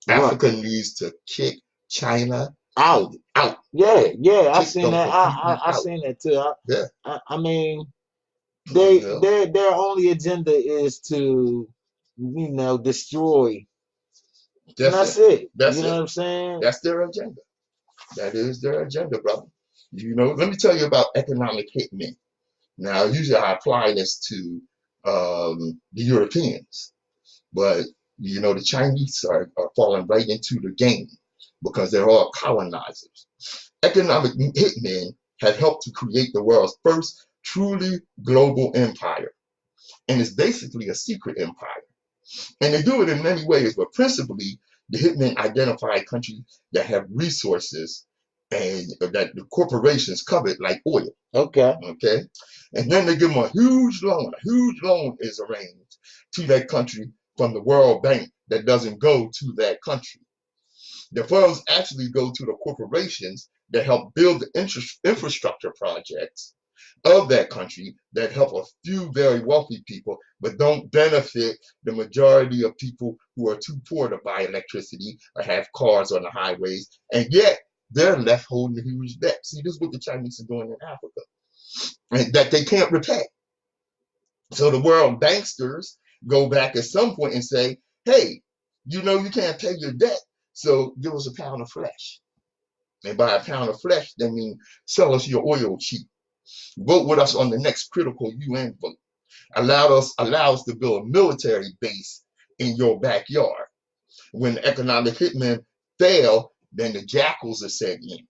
What? Africa needs to kick China out. Yeah. I seen that. I seen that too. I mean, their only agenda is to, you know, destroy. That's it. You know what I'm saying? That's their agenda. That is their agenda, brother. You know, let me tell you about economic hitmen. Now, usually I apply this to the Europeans, but you know, the Chinese are falling right into the game because they're all colonizers. Economic hitmen have helped to create the world's first truly global empire. And it's basically a secret empire. And they do it in many ways, but principally, the hitmen identify countries that have resources and that the corporations covet, like oil. Okay. And then they give them a huge loan. A huge loan is arranged to that country from the World Bank that doesn't go to that country. The funds actually go to the corporations that help build the infrastructure projects of that country that help a few very wealthy people, but don't benefit the majority of people who are too poor to buy electricity or have cars on the highways, and yet they're left holding a huge debt. See, this is what the Chinese are doing in Africa, and that they can't repay. So the world banksters go back at some point and say, hey, you know you can't pay your debt, so give us a pound of flesh. And by a pound of flesh, that means sell us your oil cheap. Vote with us on the next critical UN vote. Allow us to build a military base in your backyard. When the economic hitmen fail, then the jackals are set in.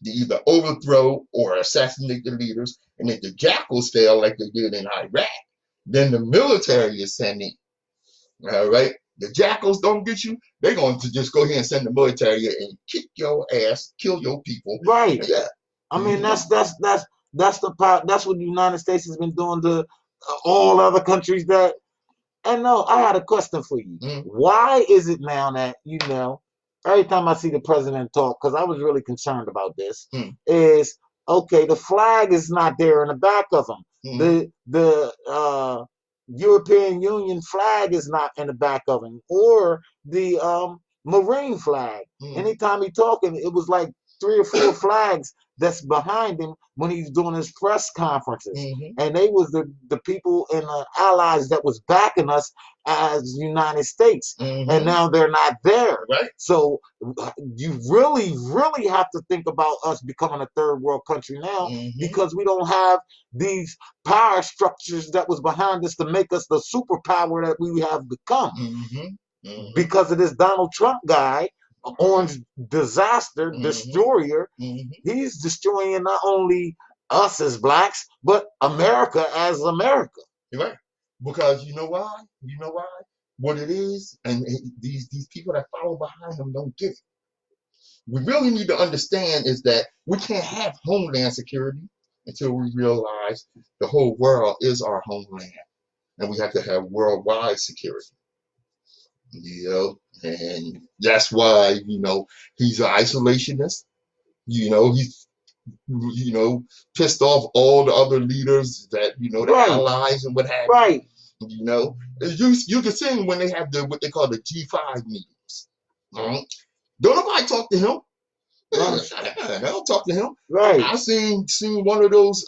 They either overthrow or assassinate the leaders, and if the jackals fail like they did in Iraq, then the military is sent in. All right? The jackals don't get you, they're going to just go ahead and send the military and kick your ass, kill your people. Right. Yeah. I mean, that's the part. That's what the United States has been doing to all other countries. That and no, I had a question for you. Why is it now that every time I see the president talk, because I was really concerned about this, is okay, the flag is not there in the back of him. The European Union flag is not in the back of him, or the Marine flag. Anytime he talking, it was like 3 or 4 flags that's behind him when he's doing his press conferences. And they was the people and the allies that was backing us as United States. And now they're not there. Right. So you really, really have to think about us becoming a third world country now, because we don't have these power structures that was behind us to make us the superpower that we have become. Because of this Donald Trump guy, orange disaster destroyer, he's destroying not only us as blacks, but America as America. Right. Because you know why? What it is, and these people that follow behind him don't get it. We really need to understand is that we can't have homeland security until we realize the whole world is our homeland, and we have to have worldwide security. And that's why he's an isolationist. He's pissed off all the other leaders that the allies and what have you. Right. You can see when they have what they call the G5 meetings. Don't nobody talk to him. They don't talk to him. Right. I seen one of those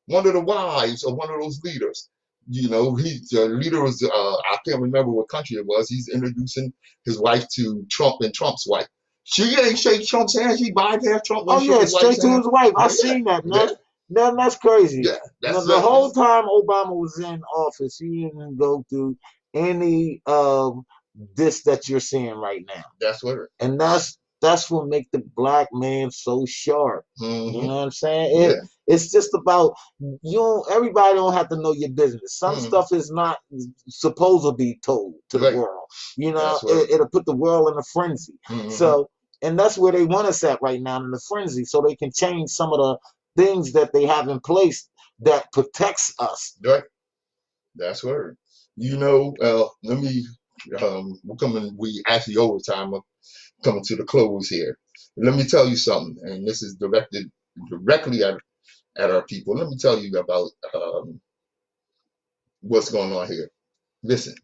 one of the wives of one of those leaders. The leader was I can't remember what country it was. He's introducing his wife to Trump and Trump's wife. She ain't shake Trump's hand. She bypassed Trump. Oh yeah, straight to his wife. I seen that, man. That's crazy. Yeah, the whole time Obama was in office, he didn't go through any of this that you're seeing right now. That's what. And that's what makes the black man so sharp. You know what I'm saying? It's just about everybody don't have to know your business. Some stuff is not supposed to be told to the world. It'll put the world in a frenzy. So, and that's where they want us at right now, in the frenzy, so they can change some of the things that they have in place that protects us. Right. That's word. Let me we actually overtime coming to the close here. Let me tell you something, and this is directed directly at our people. Let me tell you about what's going on here. Listen,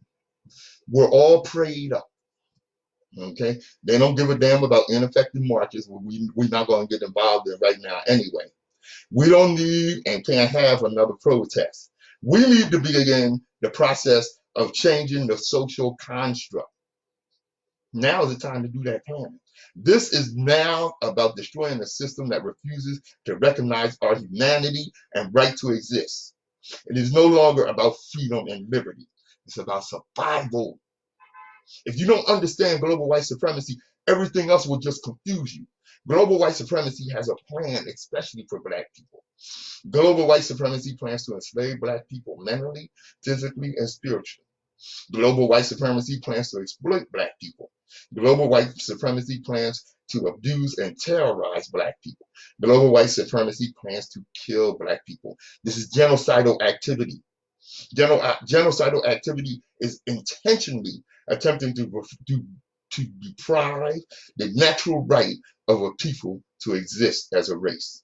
we're all prayed up. Okay, they don't give a damn about ineffective marches. We're not going to get involved in right now anyway. We don't need and can't have another protest. We need to begin the process of changing the social construct. Now is the time to do that planning. This is now about destroying a system that refuses to recognize our humanity and right to exist. It is no longer about freedom and liberty. It's about survival. If you don't understand global white supremacy, everything else will just confuse you. Global white supremacy has a plan, especially for black people. Global white supremacy plans to enslave black people mentally, physically, and spiritually. Global white supremacy plans to exploit black people. Global white supremacy plans to abuse and terrorize black people. Global white supremacy plans to kill black people. This is genocidal activity. Genocidal activity is intentionally attempting to deprive the natural right of a people to exist as a race.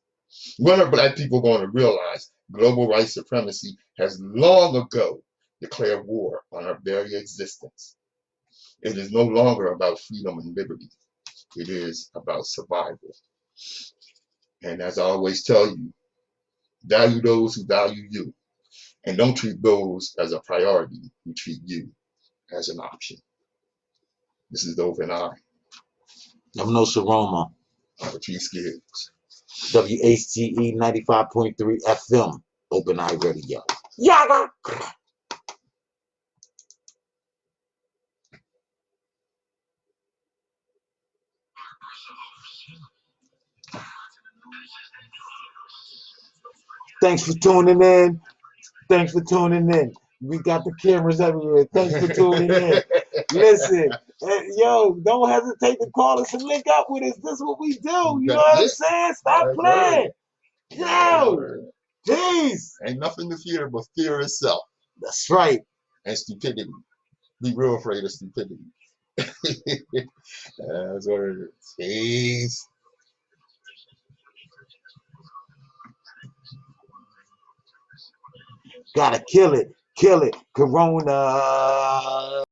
When are black people going to realize global white supremacy has long ago declared war on our very existence? It is no longer about freedom and liberty. It is about survival. And as I always tell you, value those who value you, and don't treat those as a priority who treat you as an option. This is the Open Eye. I'm Nsoromma. Patrice Gibbs. WHGE 95.3 FM. Open Eye Radio. Yaga! Thanks for tuning in. Thanks for tuning in. We got the cameras everywhere. Thanks for tuning in. Listen, yo, don't hesitate to call us and link up with us. This is what we do. You know what I'm saying? Stop playing. Yo, peace. Ain't nothing to fear but fear itself. That's right. And stupidity. Be real afraid of stupidity. That's what it is. Peace. Gotta kill it. Kill it. Corona.